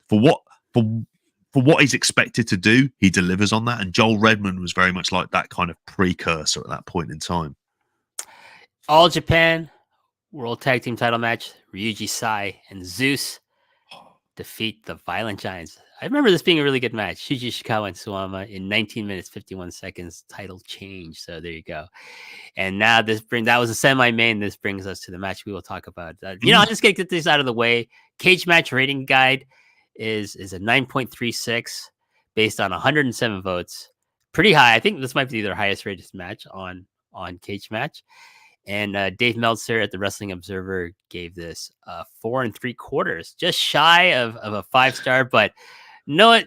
for what he's expected to do, he delivers on that. And Joel Redmond was very much like that kind of precursor at that point in time. All Japan World Tag Team title match, Ryuji Sai and Zeus defeat the Violent Giants. I remember this being a really good match. Shuji Ishikawa and Suwama in 19 minutes, 51 seconds, title change. So there you go. And now that was a semi-main. This brings us to the match we will talk about. I'll just get this out of the way. Cage match rating guide is a 9.36 based on 107 votes. Pretty high. I think this might be their highest rated match on Cage match. And Dave Meltzer at the Wrestling Observer gave this 4 3/4, just shy of a 5-star. But what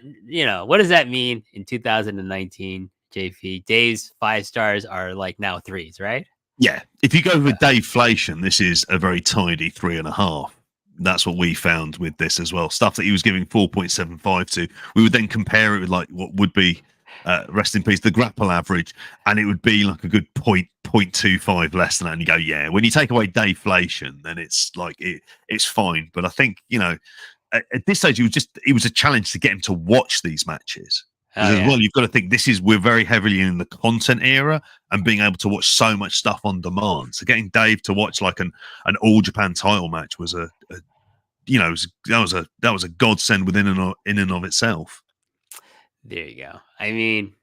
does that mean in 2019, JP? Dave's 5 stars are like now 3s, right? Yeah. If you go with Dave-flation, this is a very tidy 3.5. That's what we found with this as well. Stuff that he was giving 4.75 to. We would then compare it with like what would be, rest in peace, the Grappl average, and it would be like a good 0.25 less than that. And you go, yeah, when you take away Dave-flation, then it's like it's fine. But I think, at this stage, it was a challenge to get him to watch these matches. As well, you've got to think we're very heavily in the content era and being able to watch so much stuff on demand. So getting Dave to watch like an All Japan title match was that was a godsend in and of itself. There you go. I mean,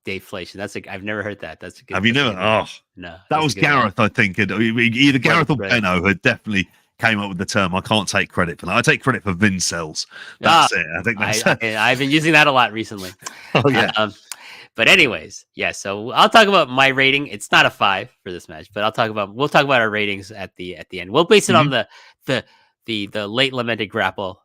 Dave-flation. I've never heard that. That's a good. Have you never? Oh no, that was Gareth. One. I think either Gareth or Benno had definitely came up with the term. I can't take credit for that. I take credit for Vincels. That's it. I think that's I've been using that a lot recently. Oh yeah. But anyways, yeah. So I'll talk about my rating. It's not a 5 for this match, but we'll talk about our ratings at the end. We'll base it on the late lamented Grappl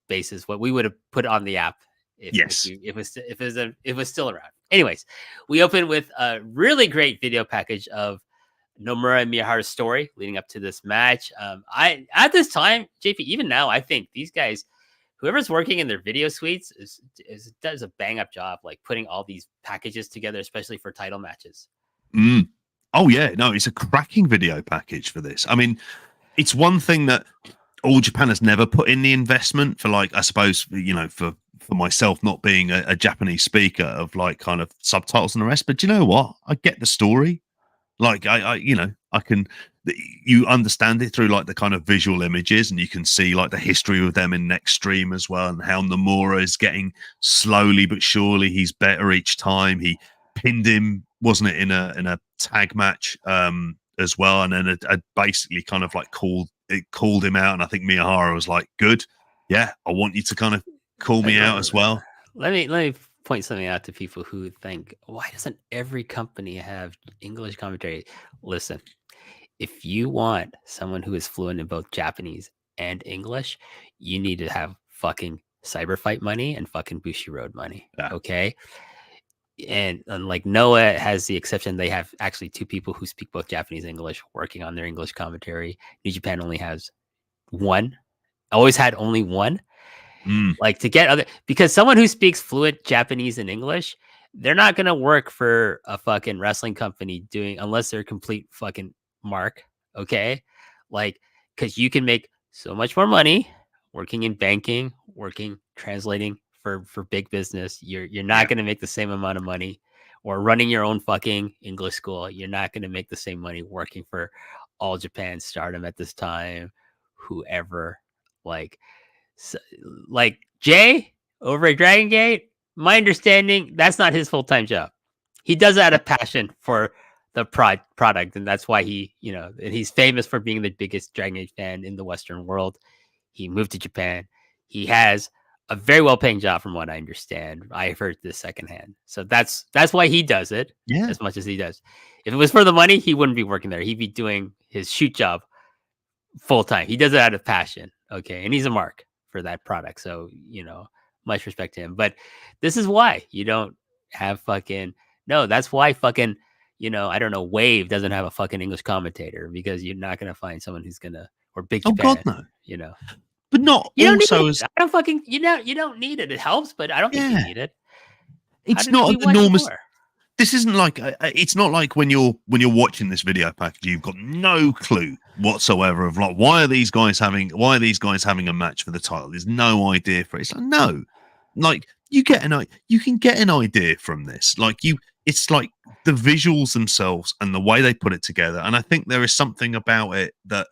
basis. What we would have put on the app if it was still around. Anyways, we open with a really great video package of Nomura and Miyahara's story leading up to this match. At this time, JP, even now, I think these guys, whoever's working in their video suites, does a bang up job, like putting all these packages together, especially for title matches. Oh yeah, no, it's a cracking video package for this. I mean, it's one thing that All Japan has never put in the investment for, like, I suppose, for myself not being a Japanese speaker, of like kind of subtitles and the rest. But do you know what? I get the story. Like you understand it through like the kind of visual images, and you can see like the history of them in NEXTREAM as well, and how Nomura is getting slowly but surely, he's better each time. He pinned him, wasn't it, in a tag match as well, and then it basically kind of like called him out, and I think Miyahara was like, good, yeah, I want you to kind of call me out as well. Let me point something out to people who think, why doesn't every company have English commentary? Listen, if you want someone who is fluent in both Japanese and English, you need to have fucking Cyberfight money and fucking Bushiroad money. Yeah. Okay. And like Noah has the exception. They have actually 2 people who speak both Japanese and English working on their English commentary. New Japan only has 1. Always had only 1. Like to get because someone who speaks fluent Japanese and English, they're not gonna work for a fucking wrestling company unless they're a complete fucking mark. Okay, like because you can make so much more money working in banking, translating for big business. You're not gonna make the same amount of money, or running your own fucking English school. You're not gonna make the same money working for All Japan, Stardom at this time, whoever. Like Jay over at Dragon Gate, my understanding, that's not his full-time job. He does that out of passion for the product, and that's why and he's famous for being the biggest Dragon Gate fan in the Western world. He moved to Japan. He has a very well-paying job, from what I understand. I've heard this secondhand, so that's why he does it as much as he does. If it was for the money, he wouldn't be working there. He'd be doing his shoot job full-time. He does it out of passion. Okay, and he's a mark for that product, so much respect to him. But this is why you don't have that's why fucking I don't know, Wave doesn't have a fucking English commentator, because you're not gonna find someone who's gonna, or Big Japan. God, no. But not you also as I don't fucking you don't need it. It helps, but I don't think you need it. It's not an enormous. this isn't like it's not like when you're watching this video package, you've got no clue whatsoever of like why are these guys having a match for the title. There's no idea for it. It's like no, like you can get an idea from this. Like it's like the visuals themselves and the way they put it together. And I think there is something about it that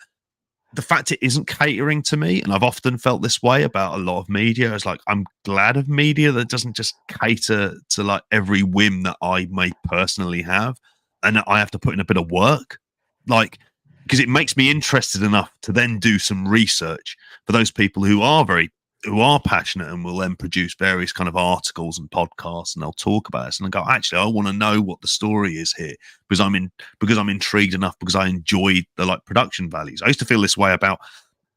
the fact it isn't catering to me, and I've often felt this way about a lot of media, is like I'm glad of media that doesn't just cater to like every whim that I may personally have, and that I have to put in a bit of work, like because it makes me interested enough to then do some research for those people who are passionate and will then produce various kind of articles and podcasts, and they'll talk about this and I go, actually, I want to know what the story is here because I'm intrigued enough because I enjoyed the like production values. I used to feel this way about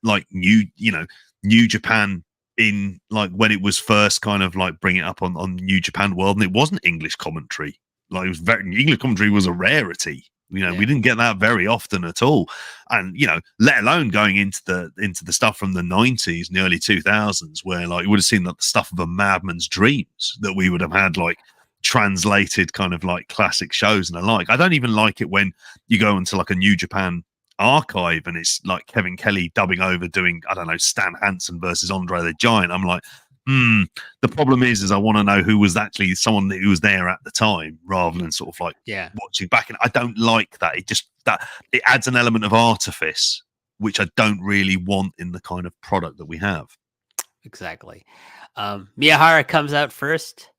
like New Japan in like when it was first kind of like bring it up on New Japan World, and it wasn't English commentary. Like it was English commentary was a rarity. We didn't get that very often at all, and let alone going into the stuff from the 90s and the early 2000s, where like you would have seen like the stuff of a madman's dreams that we would have had like translated kind of like classic shows and the like. I don't even like it when you go into like a New Japan archive and it's like Kevin Kelly dubbing over doing I don't know Stan Hansen versus Andre the Giant. I'm like, the problem is I want to know who was actually someone who was there at the time rather than sort of like watching back. And I don't like that. It adds an element of artifice, which I don't really want in the kind of product that we have. Exactly. Miyahara comes out first,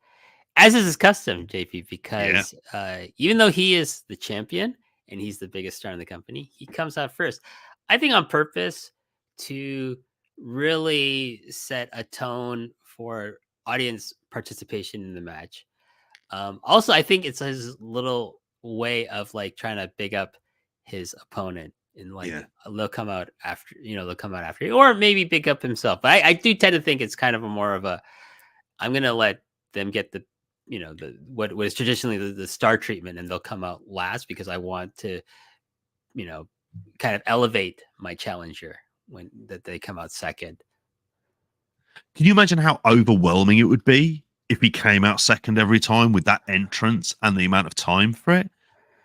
as is his custom, JP, because even though he is the champion and he's the biggest star in the company, he comes out first. I think on purpose to really set a tone for audience participation in the match. Also, I think it's his little way of like trying to big up his opponent and like they'll come out after, or maybe big up himself. But I do tend to think it's kind of a more of a, I'm going to let them get the, what was traditionally the star treatment, and they'll come out last because I want to, kind of elevate my challenger when that they come out second. Can you imagine how overwhelming it would be if he came out second every time with that entrance and the amount of time for it?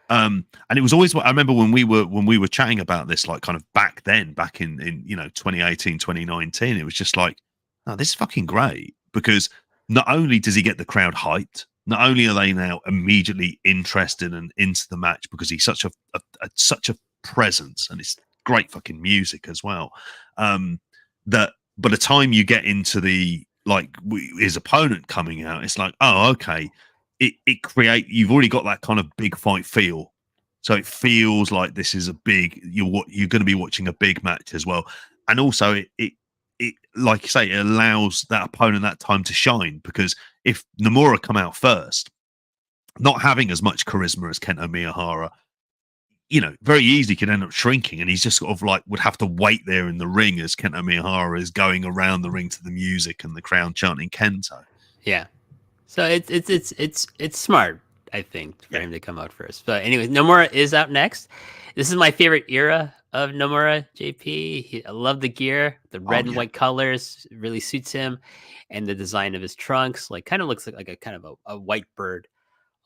And it was always, I remember when we were chatting about this, like kind of back in 2018, 2019, it was just like, oh, this is fucking great because not only does he get the crowd hyped, not only are they now immediately interested and into the match because he's such a presence and it's great fucking music as well. That by the time you get into the like his opponent coming out, it's like, oh, okay, you've already got that kind of big fight feel, so it feels like this is you're going to be watching a big match as well, and also it like you say, it allows that opponent that time to shine because if Nomura come out first, not having as much charisma as Kento Miyahara, very easily could end up shrinking, and he's just sort of like would have to wait there in the ring as Kento Miyahara is going around the ring to the music and the crowd chanting Kento. Yeah, so it's smart, I think, for him to come out first. But anyways, Nomura is out next. This is my favorite era of Nomura, JP. I love the gear, the red and white colors really suits him, and the design of his trunks kind of looks like a kind of a white bird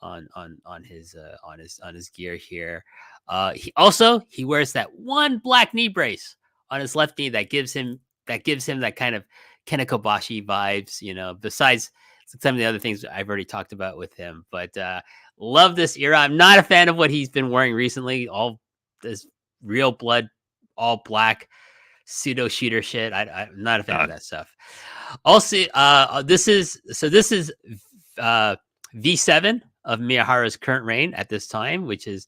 on his gear here. He wears that one black knee brace on his left knee that gives him that kind of Ken Kobashi vibes, besides some of the other things I've already talked about with him. But love this era. I'm not a fan of what he's been wearing recently. All this real blood, all black pseudo shooter shit. I'm not a fan of that stuff. Also, this is V7 of Miyahara's current reign at this time, which is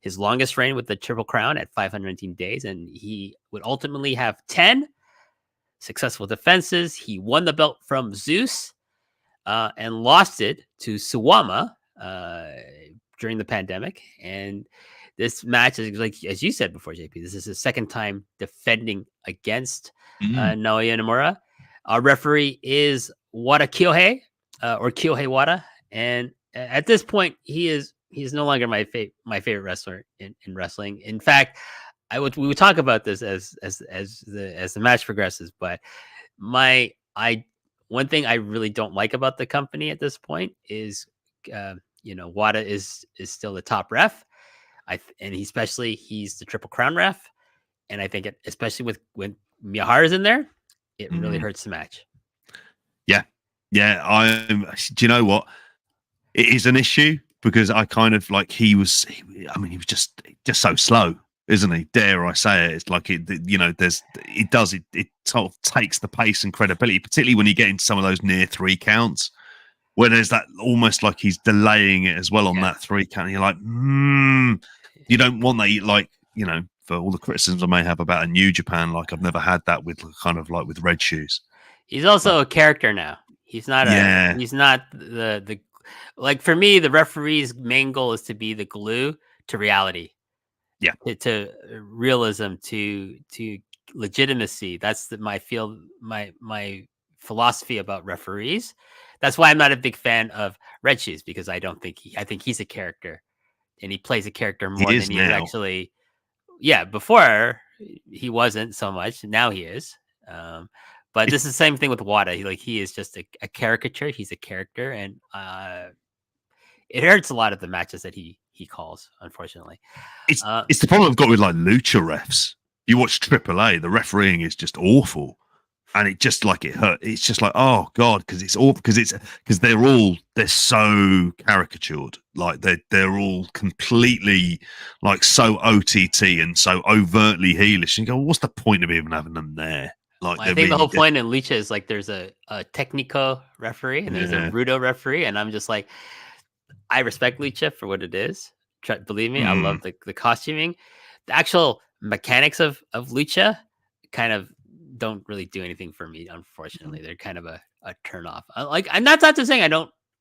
his longest reign with the Triple Crown at 519 days. And he would ultimately have 10 successful defenses. He won the belt from Zeus and lost it to Suwama during the pandemic. And this match is, like as you said before, JP, this is his second time defending against Naoya Nomura. Our referee is Wada Kyohei, or Kyohei Wada. And at this point, he's no longer my favorite wrestler in wrestling. In fact, we would talk about this as the match progresses. But one thing I really don't like about the company at this point is Wada is still the top ref. And especially he's the Triple Crown ref. And I think especially when Miyahara's in there, it really hurts the match. Yeah. Do you know what? It is an issue because I kind of like he was just so slow, isn't he? Dare I say it? It's like it sort of takes the pace and credibility, particularly when you get into some of those near 3 counts where there's that almost like he's delaying it as well on that 3 count. And you're like, you don't want that, like, for all the criticisms I may have about a New Japan, like I've never had that with kind of like with Red Shoes. He's also a character now. He's not he's not the like, for me, the referee's main goal is to be the glue to reality. Yeah. To realism, to legitimacy. That's my philosophy about referees. That's why I'm not a big fan of Red Shoes, because I think he's a character, and he plays a character more than he is actually. Yeah, before he wasn't so much. Now he is. But this is the same thing with Wada. He is just a caricature. He's a character, and it hurts a lot of the matches that he calls, unfortunately. It's the problem I've got with like lucha refs. You watch AAA, the refereeing is just awful, and it just like it hurt. It's just like, oh god, because they're so caricatured. Like they're all completely like so OTT and so overtly heelish. And you go, what's the point of even having them there? Like, I think the whole point in lucha is like there's a Technico referee and there's a Rudo referee, and I'm just like, I respect lucha for what it is. Believe me, I love the costuming. The actual mechanics of lucha kind of don't really do anything for me, unfortunately. They're kind of a turn off. And that's not to say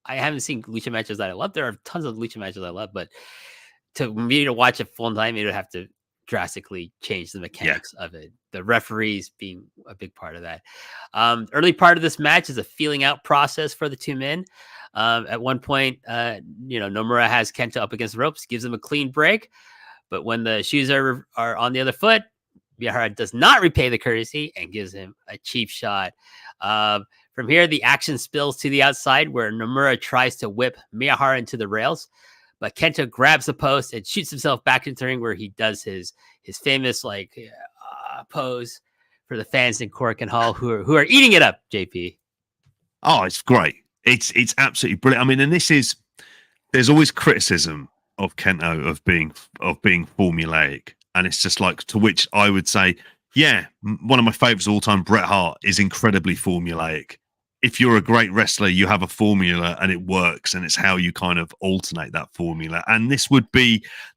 I haven't seen lucha matches that I love. There are tons of lucha matches I love, but to me to watch it full time, it would have to drastically change the mechanics of it. The referees being a big part of that. Early part of this match is a feeling out process for the two men. At one point, Nomura has Kento up against the ropes, gives him a clean break, but when the shoes are on the other foot, Miyahara does not repay the courtesy and gives him a cheap shot. From here, the action spills to the outside, where Nomura tries to whip Miyahara into the rails, but Kento grabs the post and shoots himself back into the ring, where he does his famous pose for the fans in Korakuen Hall who are eating it up. JP. Oh, it's great. It's absolutely brilliant. I mean, and there's always criticism of Kento of being formulaic, and it's just like, to which I would say, yeah, one of my favorites of all time, Bret Hart, is incredibly formulaic. If you're a great wrestler, you have a formula and it works, and it's how you kind of alternate that formula. And this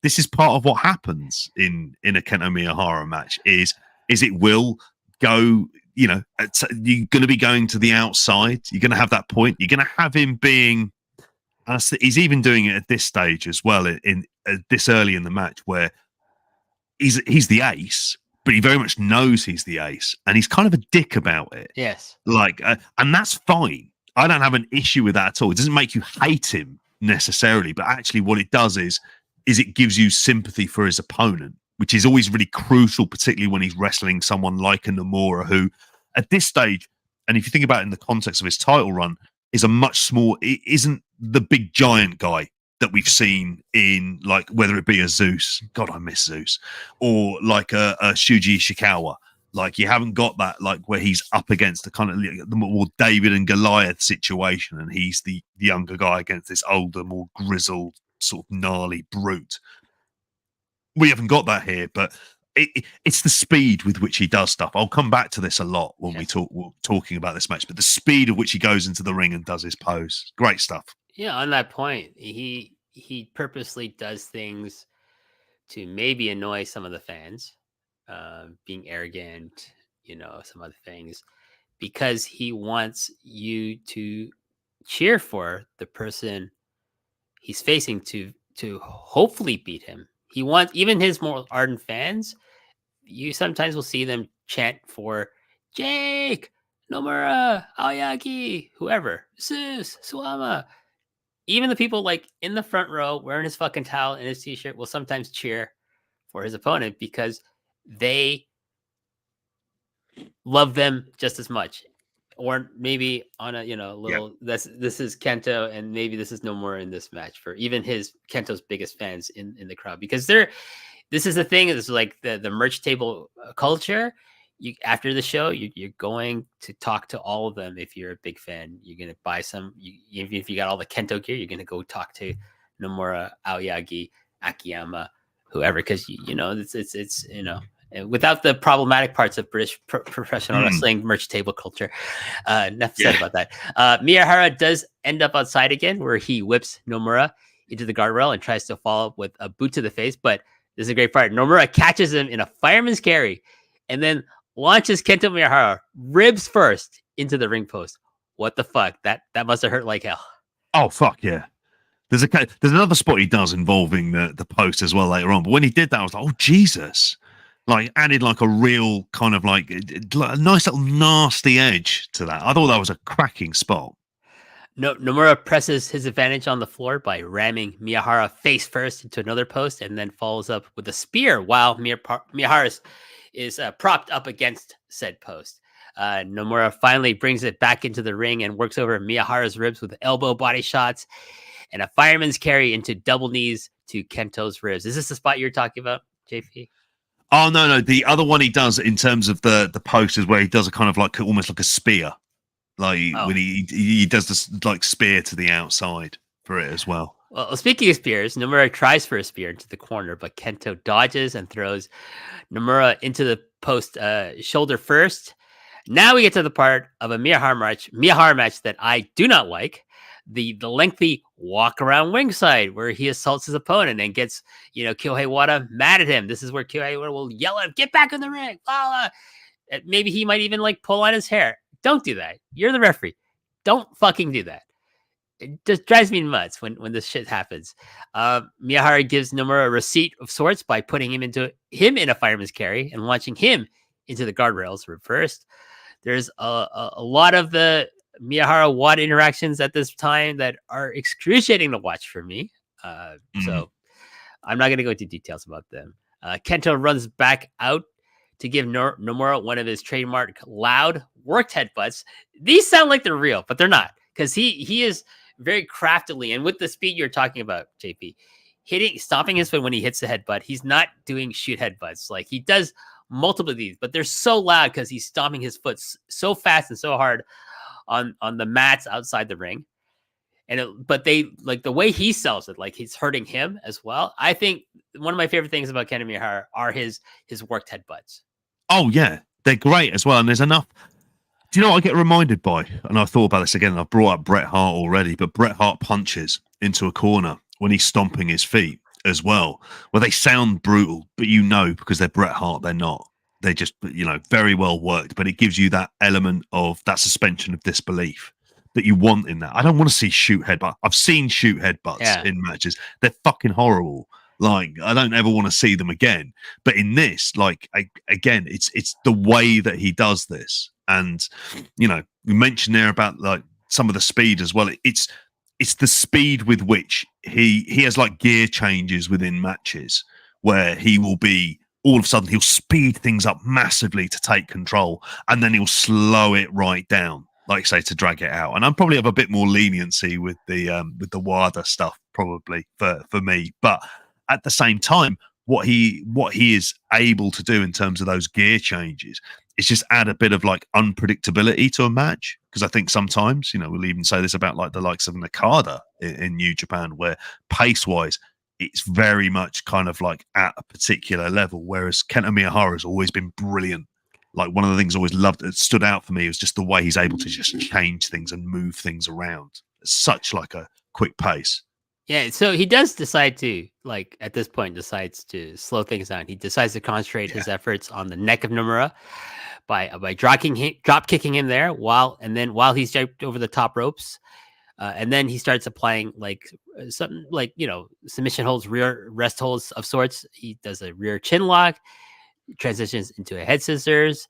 is part of what happens in a Kento Miyahara match is it will go, you're going to be going to the outside. You're going to have that point. You're going to have him being, he's even doing it at this stage as well, in this early in the match, where he's the ace, but he very much knows he's the ace, and he's kind of a dick about it. Yes. And that's fine. I don't have an issue with that at all. It doesn't make you hate him necessarily, but actually what it does is it gives you sympathy for his opponent, which is always really crucial, particularly when he's wrestling someone like a Nomura, who at this stage, and if you think about it in the context of his title run, is isn't the big giant guy that we've seen in, like, whether it be a Zeus, God, I miss Zeus, or like a Shuji Ishikawa. Like, you haven't got that, like, where he's up against the kind of the more David and Goliath situation, and he's the younger guy against this older, more grizzled, sort of gnarly brute. We haven't got that here, but it's the speed with which he does stuff. I'll come back to this a lot when we're talking about this match, but the speed of which he goes into the ring and does his pose, great stuff. Yeah, on that point, he purposely does things to maybe annoy some of the fans, being arrogant, some other things, because he wants you to cheer for the person he's facing to hopefully beat him. He wants, even his more ardent fans, you sometimes will see them chant for Jake, Nomura, Aoyagi, whoever, Zeus, Suwama. Even the people like in the front row wearing his fucking towel and his t-shirt will sometimes cheer for his opponent because they love them just as much. or maybe on a Yeah. little, this is Kento, and maybe this is Nomura in this match for even his Kento's biggest fans in the crowd, because this is the thing, is like the merch table culture. You, after the show, you're going to talk to all of them. If you're a big fan, you're gonna buy some. Even if you got all the Kento gear, you're gonna go talk to Nomura, Aoyagi, Akiyama, whoever, because it's without the problematic parts of British professional wrestling merch table culture. Enough said about that. Miyahara does end up outside again, where he whips Nomura into the guardrail and tries to follow up with a boot to the face, but this is a great part. Nomura catches him in a fireman's carry and then launches Kento Miyahara ribs first into the ring post. What the fuck? That must have hurt like hell. Oh fuck yeah. There's another spot he does involving the post as well later on. But when he did that, I was like, oh Jesus. Like added like a real kind of like a nice little nasty edge to that. I thought that was a cracking spot. Nomura presses his advantage on the floor by ramming Miyahara face first into another post, and then follows up with a spear while Miyahara is propped up against said post. Nomura finally brings it back into the ring and works over Miyahara's ribs with elbow body shots and a fireman's carry into double knees to Kento's ribs. Is this the spot you're talking about, JP? Oh no, the other one he does in terms of the post is where he does a kind of like almost like a spear. Like when he does this like spear to the outside for it as well. Well, speaking of spears, Nomura tries for a spear into the corner, but Kento dodges and throws Nomura into the post shoulder first. Now we get to the part of a Miyahara match that I do not like. The lengthy walk around ringside where he assaults his opponent and gets, Kyohei Wada mad at him. This is where Kyohei Wada will yell at him, get back in the ring. Maybe he might even like pull on his hair. Don't do that. You're the referee. Don't fucking do that. It just drives me nuts when this shit happens. Miyahara gives Nomura a receipt of sorts by putting him in a fireman's carry and launching him into the guardrails reversed. There's a lot of the Miyahara Wada interactions at this time that are excruciating to watch for me. So I'm not going to go into details about them. Kento runs back out to give Nomura one of his trademark loud worked headbutts. These sound like they're real, but they're not, because he is very craftily, and with the speed you're talking about, JP, stomping his foot when he hits the headbutt. He's not doing shoot headbutts. Like, he does multiple of these, but they're so loud because he's stomping his foot so fast and so hard on the mats outside the ring. But they, like, the way he sells it, like he's hurting him as well. I think one of my favorite things about Kento Miyahara are his worked headbutts. Oh yeah, they're great as well. And there's enough. Do you know what I get reminded by? And I thought about this again, and I've brought up Bret Hart already, but Bret Hart punches into a corner when he's stomping his feet as well, where they sound brutal, but because they're Bret Hart, they're not. They're just, very well worked, but it gives you that element of that suspension of disbelief that you want in that. I don't want to see shoot headbutt. I've seen shoot headbutts in matches. They're fucking horrible. Like, I don't ever want to see them again. But in this, like, again, it's the way that he does this. And, we mentioned there about like some of the speed as well. It's the speed with which he has like gear changes within matches where he will be, all of a sudden he'll speed things up massively to take control, and then he'll slow it right down, like say, to drag it out. And I'm probably have a bit more leniency with the WADA stuff probably for me, but at the same time, what he is able to do in terms of those gear changes is just add a bit of like unpredictability to a match. Because I think sometimes, we'll even say this about like the likes of Nakada in New Japan, where pace wise, it's very much kind of like at a particular level. Whereas Kento Miyahara has always been brilliant. Like, one of the things I always loved that stood out for me was just the way he's able to just change things and move things around at such like a quick pace. Yeah, so he does decide to, like, at this point, decides to slow things down. He decides to concentrate his efforts on the neck of Nomura by drop kicking him there while he's jumped over the top ropes. And then he starts applying like something like, submission holds, rear rest holds of sorts. He does a rear chin lock, transitions into a head scissors.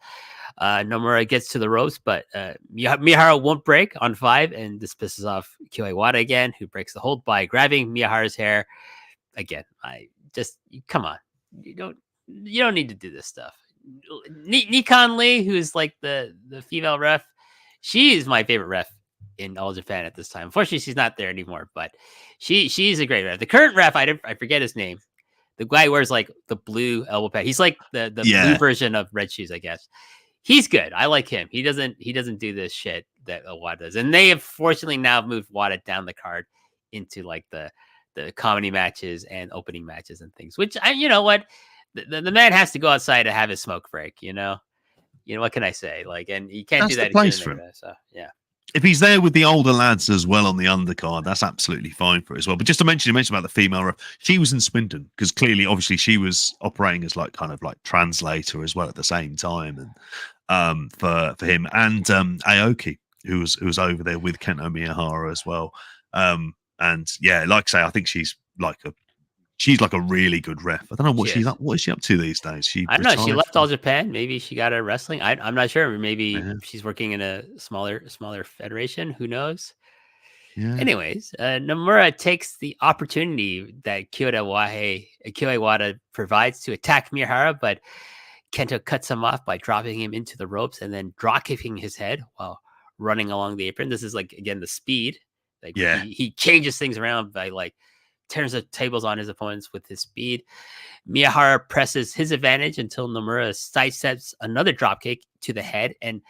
Nomura gets to the ropes, but Miyahara won't break on 5, and this pisses off Kyohei Wada again, who breaks the hold by grabbing Miyahara's hair. Again, come on. You don't need to do this stuff. Nikon Lee, who is like the female ref, She is my favorite ref in All Japan at this time. Unfortunately, she's not there anymore, but she's a great ref. The current ref, I forget his name. The guy wears like the blue elbow pad. He's like the blue version of Red Shoes, I guess. He's good. I like him. He doesn't do this shit that Wada does. And they have fortunately now moved Wada down the card into like the comedy matches and opening matches and things. Which you know what, the man has to go outside to have his smoke break. You know what can I say? Like, and he can't do that. Place for him. So yeah. If he's there with the older lads as well on the undercard, that's absolutely fine for it as well. But just to mention, you mentioned about the female ref, she was in Swindon because clearly, obviously, she was operating as like kind of like translator as well at the same time, and for him and Aoki, who was over there with Kento Miyahara as well. And yeah, like I say, I think she's like a really good ref. I don't know what she's up. What is she up to these days? I don't know. She left All Japan. Maybe she got a wrestling. I'm not sure. Maybe she's working in a smaller federation. Who knows? Yeah. Anyways, Nomura takes the opportunity that Kyoei Wada provides to attack Miyahara, but Kento cuts him off by dropping him into the ropes and then drop kicking his head while running along the apron. This is like, again, the speed. Like he changes things around by like turns the tables on his opponents with his speed. Miyahara presses his advantage until Nomura sidesteps another dropkick to the head and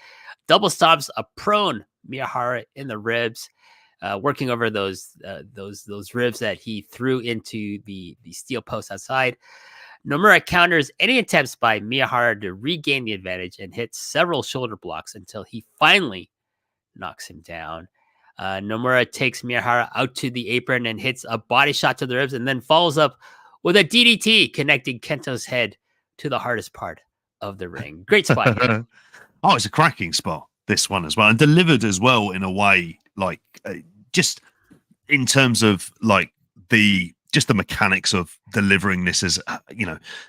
double stops a prone Miyahara in the ribs, working over those ribs that he threw into the steel post outside. Nomura counters any attempts by Miyahara to regain the advantage and hits several shoulder blocks until he finally knocks him down. Nomura takes Miyahara out to the apron and hits a body shot to the ribs and then follows up with a DDT connecting Kento's head to the hardest part of the ring. Great spot here. Oh, it's a cracking spot, this one as well, and delivered as well in a way like just in terms of like the mechanics of delivering this as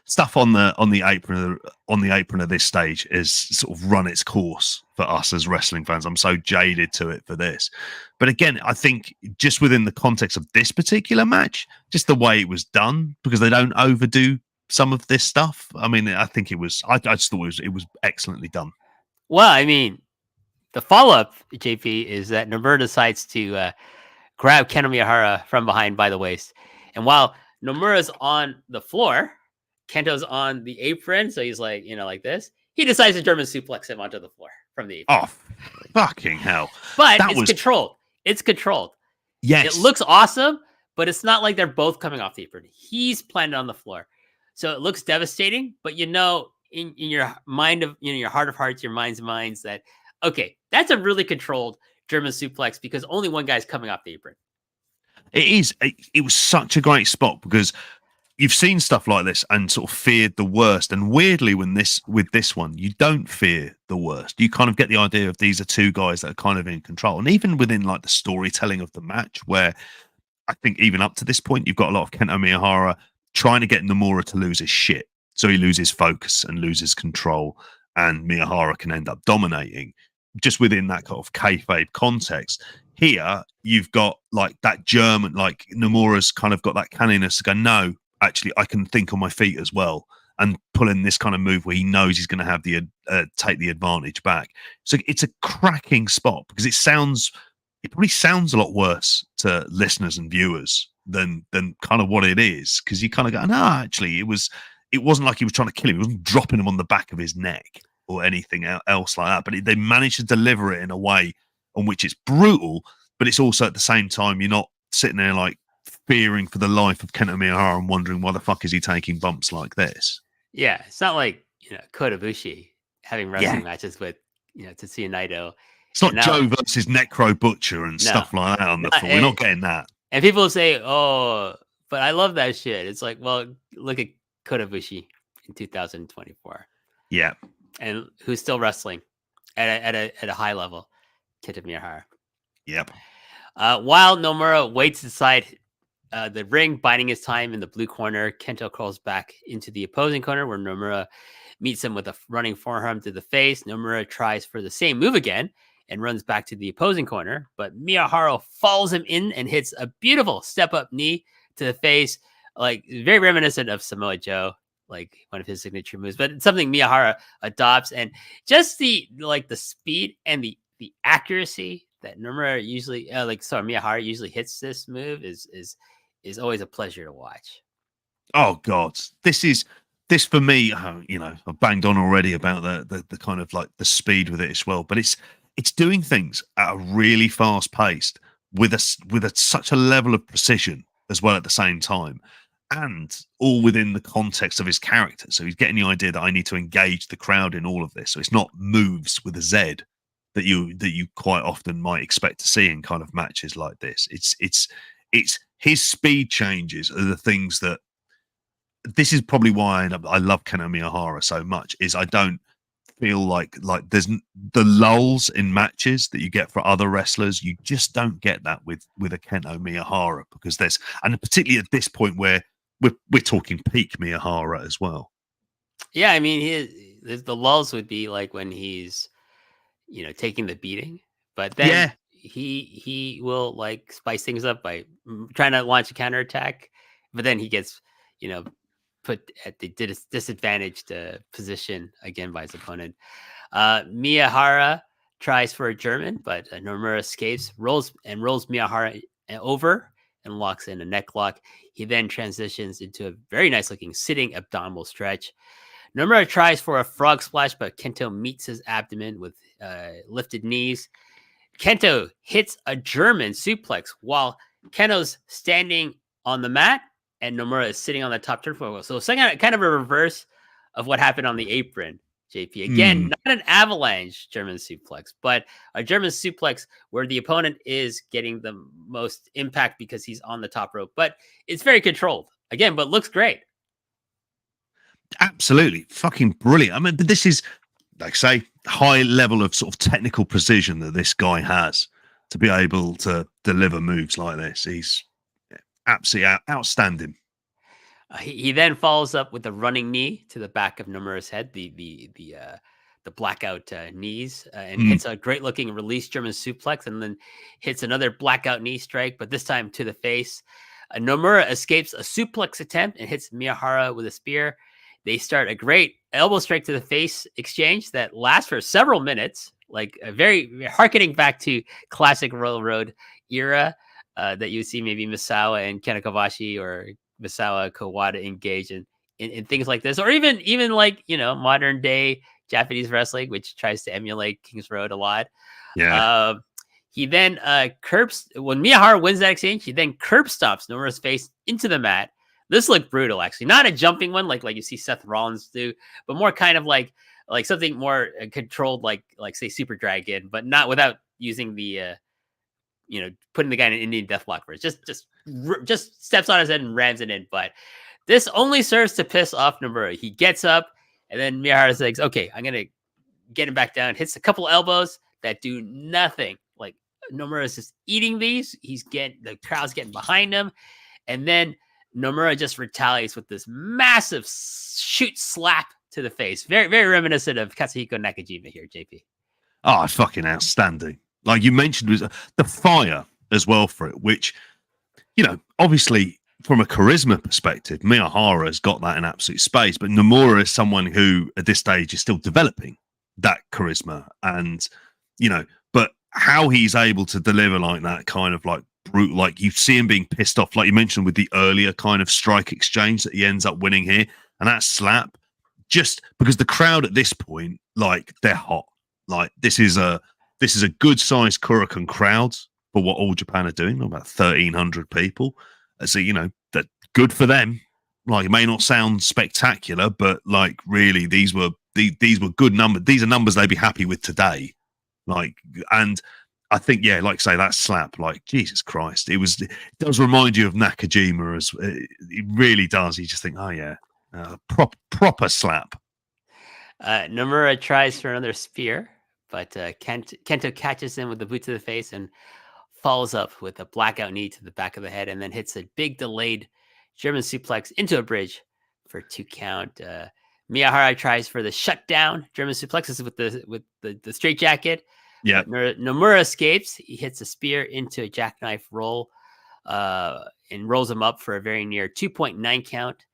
stuff on the apron of this stage is sort of run its course for us as wrestling fans. I'm so jaded to it for this, but again, I think just within the context of this particular match, just the way it was done, because they don't overdo some of this stuff. I mean, I think it was. I just thought it was excellently done. Well, I mean, the follow-up, JP, is that Nomura decides to grab Kento Miyahara from behind by the waist. And while Nomura's on the floor, Kento's on the apron, so he's like, like this. He decides to German suplex him onto the floor from the apron. Oh, fucking hell. But it's controlled. It's controlled. Yes. It looks awesome, but it's not like they're both coming off the apron. He's planted on the floor. So it looks devastating, but in your mind your heart of hearts, your mind's minds that, okay, that's a really controlled German suplex because only one guy's coming off the apron. It is. It was such a great spot because you've seen stuff like this and sort of feared the worst. And weirdly, with this one, you don't fear the worst. You kind of get the idea of these are two guys that are kind of in control. And even within like the storytelling of the match, where I think even up to this point, you've got a lot of Kento Miyahara trying to get Nomura to lose his shit. So he loses focus and loses control, and Miyahara can end up dominating just within that kind of kayfabe context. Here, you've got like that German, like Nomura's kind of got that canniness to go, no, actually, I can think on my feet as well, and pull in this kind of move where he knows he's going to have the take the advantage back. So it's a cracking spot because it probably sounds a lot worse to listeners and viewers than kind of what it is, because you kind of go, no, actually, it wasn't like he was trying to kill him. He wasn't dropping him on the back of his neck or anything else like that. But they managed to deliver it in a way on which it's brutal, but it's also at the same time, you're not sitting there like fearing for the life of Kento Miyahara and wondering why the fuck is he taking bumps like this. Yeah, it's not like Kota Ibushi having wrestling matches with Tetsuya Naito. It's not Joe versus Necro Butcher and stuff like that on the floor. We're not getting that. And people say, "Oh, but I love that shit." It's like, well, look at Kota Ibushi in 2024. Yeah, and who's still wrestling at a high level, Kento Miyahara. Yep. While Nomura waits inside the ring, biding his time in the blue corner, Kento crawls back into the opposing corner where Nomura meets him with a running forearm to the face. Nomura tries for the same move again and runs back to the opposing corner, but Miyahara follows him in and hits a beautiful step-up knee to the face, like very reminiscent of Samoa Joe, like one of his signature moves, but it's something Miyahara adopts. And just the speed and the the accuracy that Nomura usually, Miyahara usually hits this move is always a pleasure to watch. Oh God, this for me. I've banged on already about the kind of like the speed with it as well, but it's doing things at a really fast pace with such a level of precision as well at the same time, and all within the context of his character. So he's getting the idea that I need to engage the crowd in all of this. So it's not moves with a Z that you quite often might expect to see in kind of matches like this. It's his speed changes are the things that. This is probably why I love Kento Miyahara so much. Is I don't feel like there's the lulls in matches that you get for other wrestlers. You just don't get that with a Kento Miyahara, because and particularly at this point where we're talking peak Miyahara as well. Yeah, I mean, the lulls would be like when he's taking the beating, but then he will like spice things up by trying to launch a counterattack, but then he gets put at the disadvantaged position again by his opponent. Miyahara tries for a German, but Nomura escapes, rolls Miyahara over and locks in a neck lock. He then transitions into a very nice looking sitting abdominal stretch. Nomura tries for a frog splash, but Kento meets his abdomen with lifted knees. Kento hits a German suplex while Kento's standing on the mat and Nomura is sitting on the top turnbuckle. So kind of a reverse of what happened on the apron, JP. Again, not an avalanche German suplex, but a German suplex where the opponent is getting the most impact because he's on the top rope. But it's very controlled. Again, but looks great. Absolutely. Fucking brilliant. I mean, this is, like I say, high level of sort of technical precision that this guy has to be able to deliver moves like this. He's absolutely outstanding. He then follows up with a running knee to the back of Nomura's head, the blackout knees, and hits a great looking release German suplex, and then hits another blackout knee strike, but this time to the face. Nomura escapes a suplex attempt and hits Miyahara with a spear. They start a great elbow strike to the face exchange that lasts for several minutes, like a very harkening back to classic Royal Road era that you see maybe Misawa and Kenta Kobashi or Misawa Kawada engage in things like this, or even like modern day Japanese wrestling, which tries to emulate King's Road a lot. Yeah. He then curbs when Miyahara wins that exchange. He then curb stops Nomura's face into the mat. This looked brutal, actually. Not a jumping one like you see Seth Rollins do, but more kind of like something more controlled, like say Super Dragon, but not without using the putting the guy in an Indian deathlock first. Just steps on his head and rams it in. But this only serves to piss off Nomura. He gets up, and then Miyahara says, "Okay, I'm gonna get him back down." Hits a couple elbows that do nothing. Like Nomura is just eating these. The crowd's getting behind him, and then Nomura just retaliates with this massive shoot slap to the face. Very, very reminiscent of Katsuhiko Nakajima here, JP. Oh, fucking outstanding. Like you mentioned, was the fire as well for it, which, obviously from a charisma perspective, Miyahara has got that in absolute space, but Nomura is someone who at this stage is still developing that charisma and, but how he's able to deliver like that kind of like brutal, like you see him being pissed off, like you mentioned with the earlier kind of strike exchange that he ends up winning here, and that slap, just because the crowd at this point, like they're hot. Like this is a good sized Korakuen crowd for what All Japan are doing, about 1,300 people. So that good for them. Like it may not sound spectacular, but like really these were good numbers. These are numbers they'd be happy with today. Like, and I think, yeah, like say that slap, like Jesus Christ, it does remind you of Nakajima as it really does. You just think, oh yeah, proper slap. Nomura tries for another spear, but Kento catches him with the boot to the face and follows up with a blackout knee to the back of the head, and then hits a big delayed German suplex into a bridge for 2 count. Miyahara tries for the shutdown German suplexes with the straight jacket. Yeah. Nomura escapes. He hits a spear into a jackknife roll and rolls him up for a very near 2.9 count.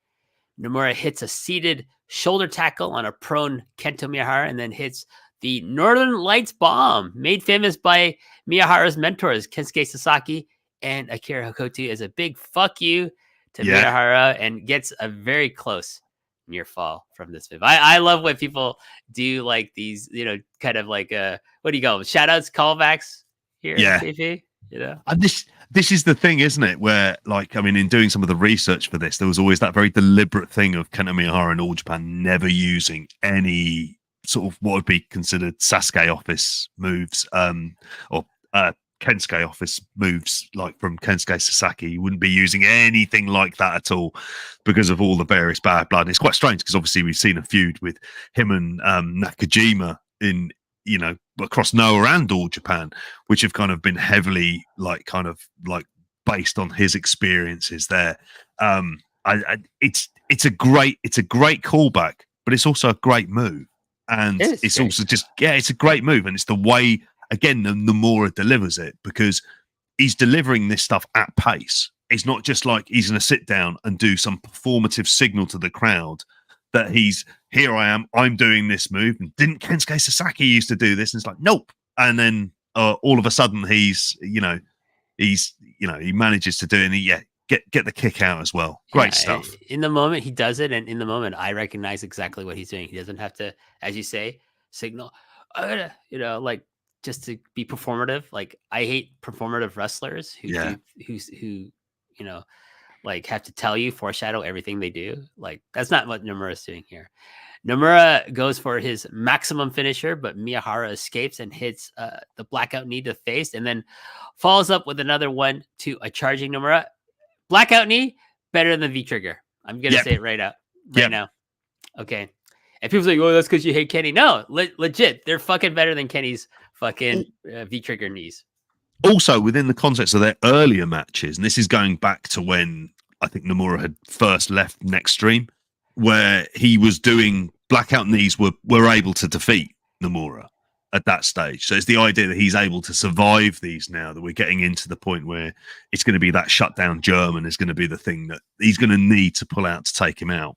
Nomura hits a seated shoulder tackle on a prone Kento Miyahara and then hits the Northern Lights bomb, made famous by Miyahara's mentors, Kensuke Sasaki and Akira Hokuto, is a big fuck you to Yeah. Miyahara and gets a very close near fall from this move. I love when people do like these, kind of like what do you call them? Shout outs, callbacks here, Yeah. JP. And this is the thing, isn't it? Where, like, I mean, in doing some of the research for this, there was always that very deliberate thing of Kento Miyahara and All Japan never using any sort of what would be considered Sasuke office moves, or Kensuke office moves, like from Kensuke Sasaki. You wouldn't be using anything like that at all because of all the various bad blood. It's quite strange because obviously we've seen a feud with him and Nakajima in, across Noah and All Japan, which have kind of been heavily kind of based on his experiences there. It's a great callback, but it's also a great move, and it's also just it's a great move, and it's the way again Nomura delivers it, because he's delivering this stuff at pace. It's not just like he's going to sit down and do some performative signal to the crowd that here I am, I'm doing this move. And didn't Kensuke Sasaki used to do this? And it's like, nope. And then all of a sudden he manages to do it, and get the kick out as well. Great stuff. In the moment he does it, and in the moment I recognize exactly what he's doing. He doesn't have to, as you say, signal, just to be performative. Like, I hate performative wrestlers who have to tell you, foreshadow everything they do. Like, that's not what Nomura's doing here. Nomura goes for his maximum finisher, but Miyahara escapes and hits the blackout knee to the face, and then follows up with another one to a charging Nomura. Blackout knee, better than V trigger. I'm gonna say it right now. Okay. And people say, "Oh, that's because you hate Kenny." No, legit, they're fucking better than Kenny's fucking V trigger knees. Also, within the context of their earlier matches, and this is going back to when I think Nomura had first left NEXTREAM, where he was doing blackout knees were able to defeat Nomura at that stage. So it's the idea that he's able to survive these now, that we're getting into the point where it's going to be that shutdown German is going to be the thing that he's going to need to pull out to take him out.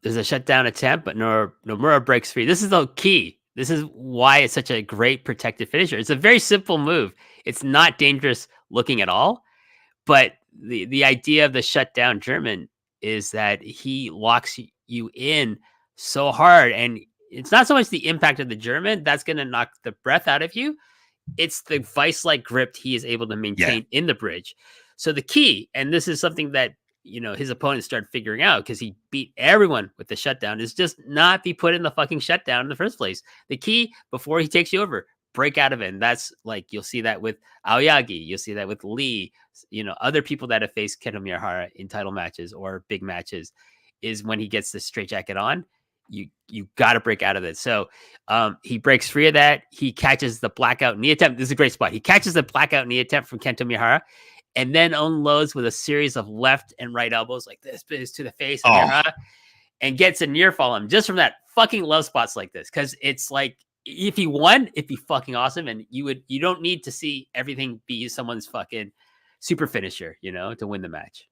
There's a shutdown attempt, but Nomura breaks free. This is the key. This is why it's such a great protected finisher. It's a very simple move. It's not dangerous looking at all, but the idea of the shutdown German is that he locks you in so hard, and it's not so much the impact of the German that's going to knock the breath out of you. It's the vice-like grip he is able to maintain in the bridge. So the key, and this is something that his opponents started figuring out because he beat everyone with the shutdown, is just not be put in the fucking shutdown in the first place. The key, before he takes you over, break out of it. And that's like, you'll see that with Aoyagi, you'll see that with Lee, other people that have faced Kento Miyahara in title matches or big matches, is when he gets the straitjacket on, you got to break out of it. So he breaks free of that. He catches the blackout knee attempt. This is a great spot. He catches the blackout knee attempt from Kento Miyahara, and then unloads with a series of left and right elbows like this to the face of Miyahara, and gets a near fall on him just from that. Fucking love spots like this, because it's like, if he won, it'd be fucking awesome, and you don't need to see everything be someone's fucking super finisher, to win the match.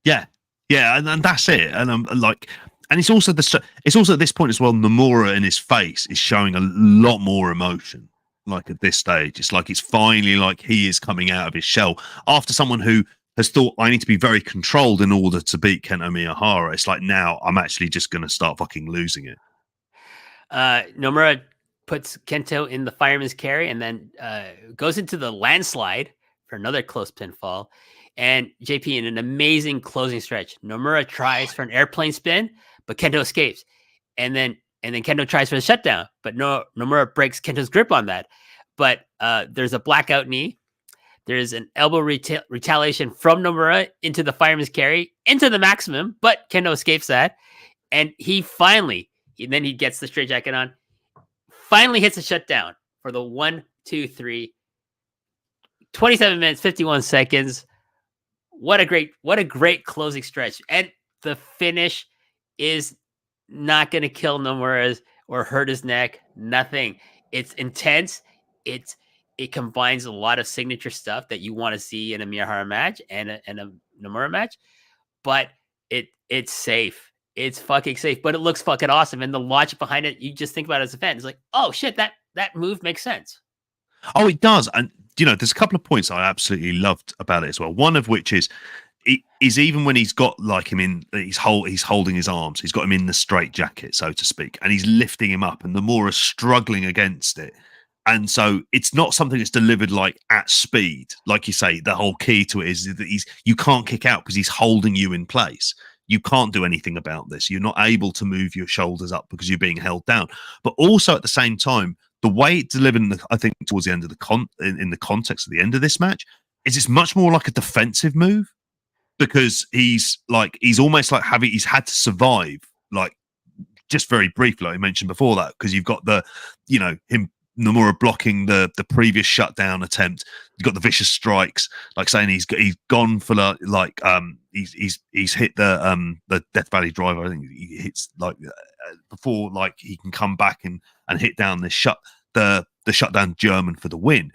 Yeah, and that's it. And I'm like, and it's also at this point as well, Nomura in his face is showing a lot more emotion. Like, at this stage, it's like it's finally like he is coming out of his shell after someone who has thought, I need to be very controlled in order to beat Kento Miyahara. It's like, now I'm actually just going to start fucking losing it. Nomura puts Kento in the fireman's carry, and then goes into the landslide for another close pinfall. And JP, in an amazing closing stretch, Nomura tries for an airplane spin, but Kento escapes. And then Kento tries for the shutdown, but Nomura breaks Kento's grip on that. But there's a blackout knee. There's an elbow retaliation from Nomura into the fireman's carry, into the maximum, but Kento escapes that. And he gets the straitjacket on, finally hits a shutdown for the 1, 2, 3, 27 minutes, 51 seconds. What a great closing stretch. And the finish is not going to kill Nomura or hurt his neck. Nothing. It's intense. It combines a lot of signature stuff that you want to see in a Miyahara match and a Nomura match, but it's safe. it's fucking safe, but it looks fucking awesome. And the logic behind it, you just think about it as a fan. It's like, oh shit, that move makes sense. Oh, it does. And there's a couple of points I absolutely loved about it as well. One of which is even when he's got like him in, he's holding his arms, he's got him in the straight jacket, so to speak, and he's lifting him up, and Nomura's struggling against it. And so it's not something that's delivered like at speed. Like you say, the whole key to it is that you can't kick out because he's holding you in place. You can't do anything about this. You're not able to move your shoulders up because you're being held down. But also at the same time, the way it's delivered, I think, towards the end of in the context of the end of this match, is it's much more like a defensive move, because he's almost like he's had to survive, like just very briefly, like I mentioned before that, because you've got him Nomura blocking the previous shutdown attempt. You've got the vicious strikes, like saying he's gone for he's hit the Death Valley driver. I think he hits before he can come back and hit down the shutdown German for the win.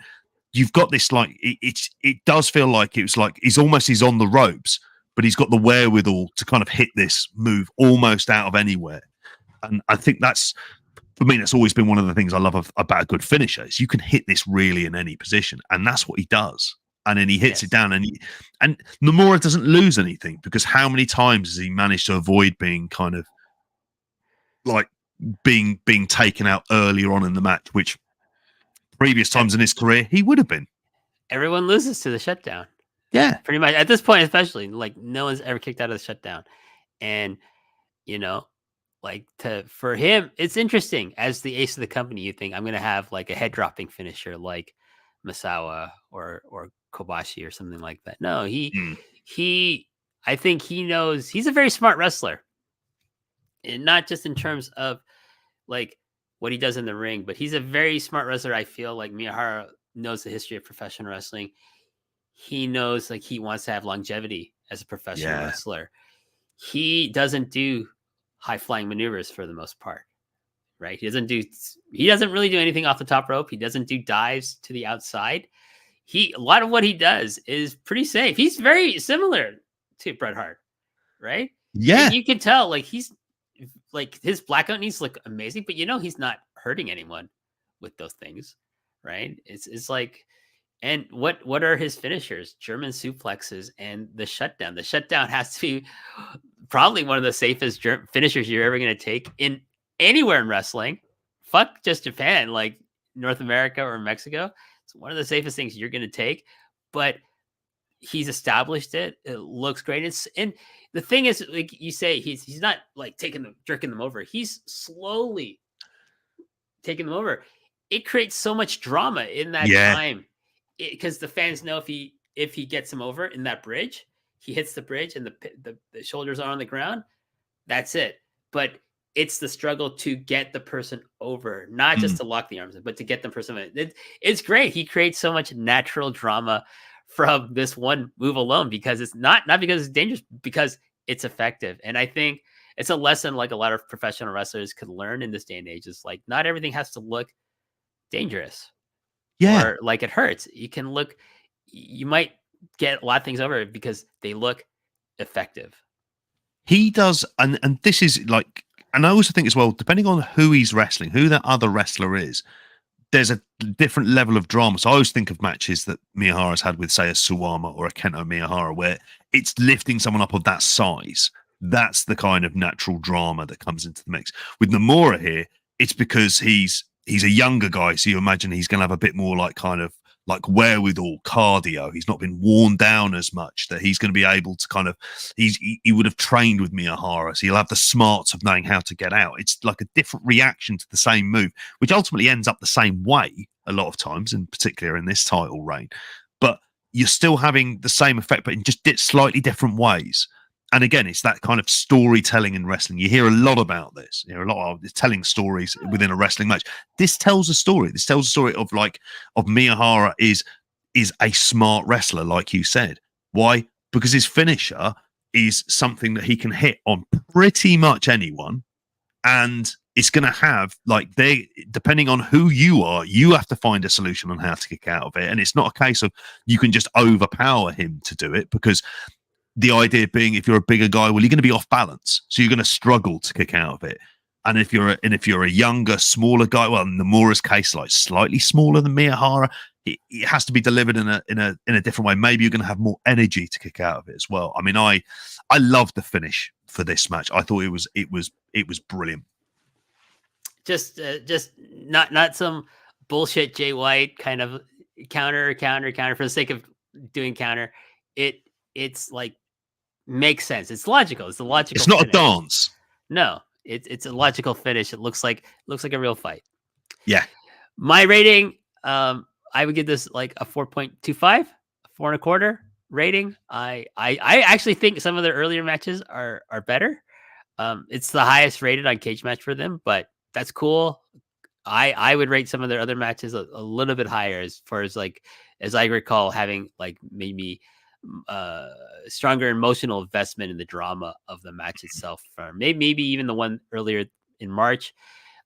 You've got this it does feel like it was like he's on the ropes, but he's got the wherewithal to kind of hit this move almost out of anywhere. And I think that's, for me, that's always been one of the things I love about a good finisher, is you can hit this really in any position, and that's what he does. And then he hits it down, and Nomura doesn't lose anything, because how many times has he managed to avoid being kind of like being taken out earlier on in the match, which previous times in his career he would have been. Everyone loses to the shutdown. Yeah, pretty much at this point, especially, like, no one's ever kicked out of the shutdown. And for him, it's interesting. As the ace of the company, you think, I'm going to have like a head dropping finisher like Misawa or Kobashi or something like that. No, I think he knows, he's a very smart wrestler, and not just in terms of like what he does in the ring, but he's a very smart wrestler. I feel like Miyahara knows the history of professional wrestling. He knows, like, he wants to have longevity as a professional wrestler. He doesn't do high flying maneuvers for the most part, right? He doesn't really do anything off the top rope. He doesn't do dives to the outside. A lot of what he does is pretty safe. He's very similar to Bret Hart, right? Yeah. And you can tell, like, he's like, his blackout knees look amazing, but he's not hurting anyone with those things, right? It's like, and what are his finishers? German suplexes and the shutdown. The shutdown has to be probably one of the safest finishers you're ever going to take in anywhere in wrestling. Fuck just Japan, like North America or Mexico. It's one of the safest things you're going to take, but he's established it. It looks great. And the thing is, like you say, he's not like jerking them over. He's slowly taking them over. It creates so much drama in that time, because the fans know if he gets him over in that bridge, he hits the bridge and the shoulders are on the ground, that's it. But it's the struggle to get the person over, not just to lock the arms in, but to get the person in. It's great. He creates so much natural drama from this one move alone, because it's not because it's dangerous, because it's effective. And I think it's a lesson like a lot of professional wrestlers could learn in this day and age. Is like, not everything has to look dangerous. Yeah. Or like it hurts. You might get a lot of things over it because they look effective. He does. And this is like, and I also think as well, depending on who he's wrestling, who that other wrestler is, there's a different level of drama. So I always think of matches that Miyahara's had with, say, a Suwama or a Kento Miyahara, where it's lifting someone up of that size. That's the kind of natural drama that comes into the mix. With Nomura here, it's because he's a younger guy, so you imagine he's going to have a bit more like kind of like wherewithal, cardio. He's not been worn down as much, that he's going to be able to kind of, he would have trained with Miyahara, so he'll have the smarts of knowing how to get out. It's like a different reaction to the same move, which ultimately ends up the same way a lot of times, in particular in this title reign. But you're still having the same effect, but in just slightly different ways. And again, it's that kind of storytelling in wrestling. You hear a lot about this. You hear a lot of telling stories within a wrestling match. This tells a story. This tells a story of Miyahara is a smart wrestler, like you said. Why? Because his finisher is something that he can hit on pretty much anyone. And it's going to have, depending on who you are, you have to find a solution on how to kick out of it. And it's not a case of you can just overpower him to do it, because the idea being, if you're a bigger guy, well, you're going to be off balance, so you're going to struggle to kick out of it. And if you're a younger, smaller guy, well, in Nomura's case, like slightly smaller than Miyahara, it has to be delivered in a different way. Maybe you're going to have more energy to kick out of it as well. I mean, I loved the finish for this match. I thought it was brilliant. Just not some bullshit Jay White kind of counter for the sake of doing counter. It's like makes sense. It's logical. It's a logical. It's not finish. a dance. No, it's a logical finish. It looks like a real fight. Yeah. My rating, I would give this like a 4.25, 4.25 rating. I actually think some of their earlier matches are better. It's the highest rated on Cage Match for them, but that's cool. I would rate some of their other matches a little bit higher, as far as like, as I recall, having like maybe stronger emotional investment in the drama of the match itself. Maybe even the one earlier in March.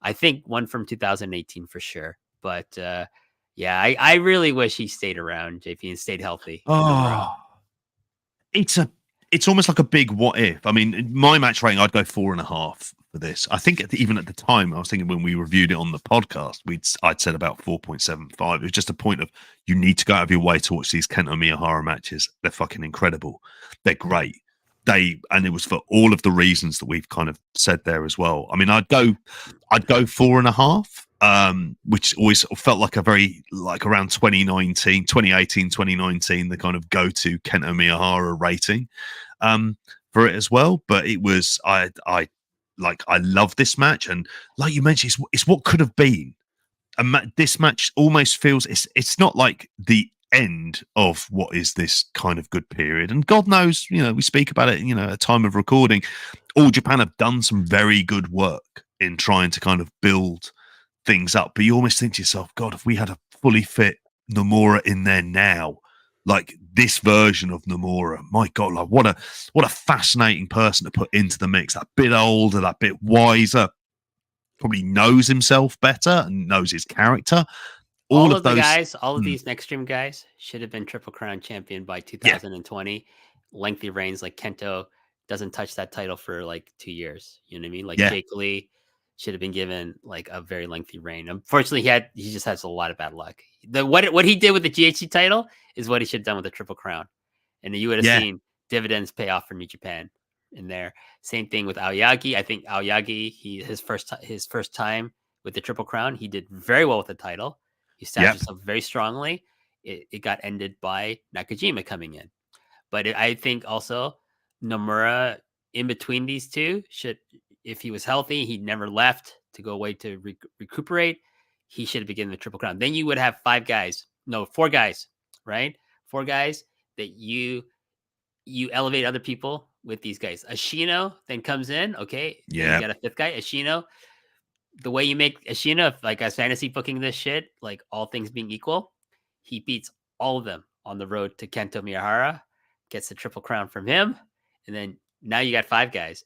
I think one from 2018 for sure. But yeah, I really wish he stayed around, JP, and stayed healthy. Oh, it's almost like a big what if. I mean, my match rating, I'd go 4.5 for this. I think even at the time, I was thinking when we reviewed it on the podcast, I'd said about 4.75. It was just a point of, you need to go out of your way to watch these Kento Miyahara matches. They're fucking incredible. They're great. And it was for all of the reasons that we've kind of said there as well. I mean, I'd go 4.5, which always felt like a very, like around 2018, 2019, the kind of go-to Kento Miyahara rating for it as well. But it was, I love this match, and like you mentioned, it's what could have been. This match almost feels, it's not like the end of what is this kind of good period. And God knows, we speak about it, at time of recording, All Japan have done some very good work in trying to kind of build things up. But you almost think to yourself, God, if we had a fully fit Nomura in there now, like this version of Nomura, my God, like what a fascinating person to put into the mix. That bit older, that bit wiser, probably knows himself better and knows his character. All of those guys, all of these NEXTREAM guys should have been Triple Crown champion by 2020. Yeah. Lengthy reigns, like Kento doesn't touch that title for like 2 years. You know what I mean? Like Jake Lee should have been given like a very lengthy reign. Unfortunately, he just has a lot of bad luck. What he did with the GHC title is what he should have done with the Triple Crown, and you would have seen dividends pay off for New Japan in there. Same thing with Aoyagi. I think Aoyagi, his first time with the Triple Crown, he did very well with the title. He established himself very strongly. It got ended by Nakajima coming in. But I think also Nomura, in between these two, should, if he was healthy, he never left to go away to recuperate. He should have begun the Triple Crown. Then you would have 4 guys, right? 4 guys that you elevate other people with these guys. Ashino then comes in. Okay. Yeah. You got a 5th guy, Ashino. The way you make Ashino, like as fantasy booking this shit, like all things being equal, he beats all of them on the road to Kento Miyahara, gets the Triple Crown from him, and then now you got 5 guys.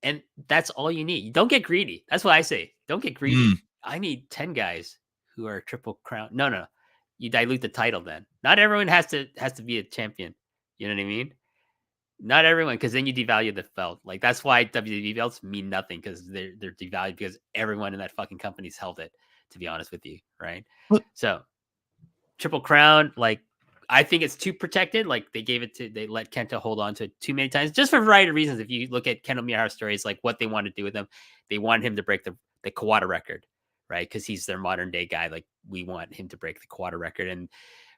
And that's all you need. Don't get greedy. That's what I say. Don't get greedy. I need 10 guys who are Triple Crown. No. You dilute the title then. Not everyone has to be a champion. You know what I mean? Not everyone, because then you devalue the belt. Like that's why WWE belts mean nothing, because they're devalued because everyone in that fucking company's held it, to be honest with you, right? So Triple Crown, like I think it's too protected. Like they let Kento hold on to it too many times, just for a variety of reasons. If you look at Kento Miyahara's stories, like what they want to do with him, they wanted him to break the Kawada record, right? Because he's their modern day guy. Like we want him to break the Kawada record, and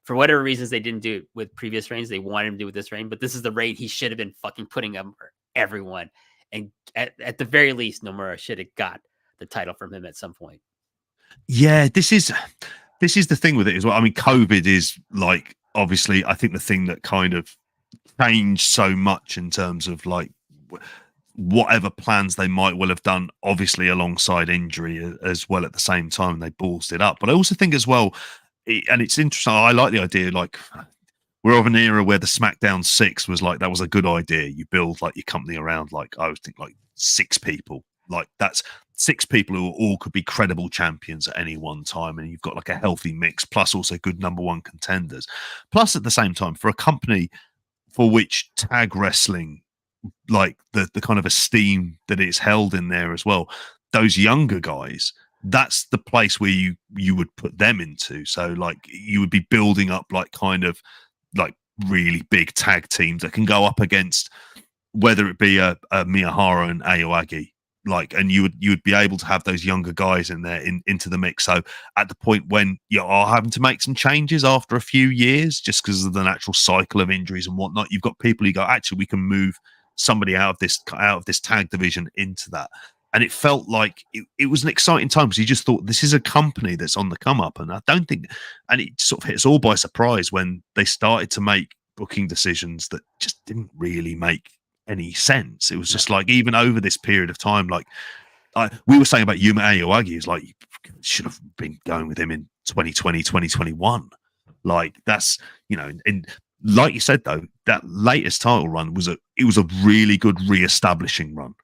for whatever reasons, they didn't do it with previous reigns. They wanted him to do it with this reign, but this is the reign he should have been fucking putting up for everyone. And at the very least, Nomura should have got the title from him at some point. Yeah, this is the thing with it as well. I mean, COVID is like, obviously, I think the thing that kind of changed so much in terms of like whatever plans they might well have done, obviously alongside injury as well at the same time, they ballsed it up. But I also think as well, and it's interesting, I like the idea, like we're of an era where the SmackDown 6 was like, that was a good idea. You build like your company around, like I would think like 6 people, like that's 6 people who all could be credible champions at any one time, and you've got like a healthy mix, plus also good number 1 contenders. Plus at the same time, for a company for which tag wrestling, like the kind of esteem that it's held in there as well, those younger guys, that's the place where you would put them into. So like you would be building up like kind of like really big tag teams that can go up against, whether it be a Miyahara and Aoyagi, like, and you would be able to have those younger guys in there into the mix. So at the point when you are having to make some changes after a few years, just because of the natural cycle of injuries and whatnot, you've got people who go, actually, we can move somebody out of this tag division into that. And it felt like it was an exciting time, because you just thought, this is a company that's on the come up. And I don't think, and it sort of hit us all by surprise when they started to make booking decisions that just didn't really make any sense. It was just like, even over this period of time, like we were saying about Yuma Aoyagi, is like, you should have been going with him in 2020, 2021. Like that's, you know, and like you said though, that latest title run was a really good re-establishing run.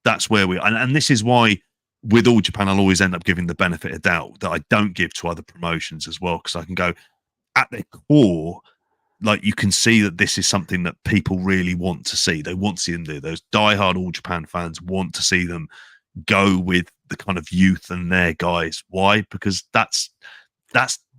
That's where and this is why with All Japan I'll always end up giving the benefit of doubt that I don't give to other promotions as well, because I can go, at their core, like you can see that this is something that people really want to see. They want to see them do. Those diehard All Japan fans want to see them go with the kind of youth and their guys. Why? Because that's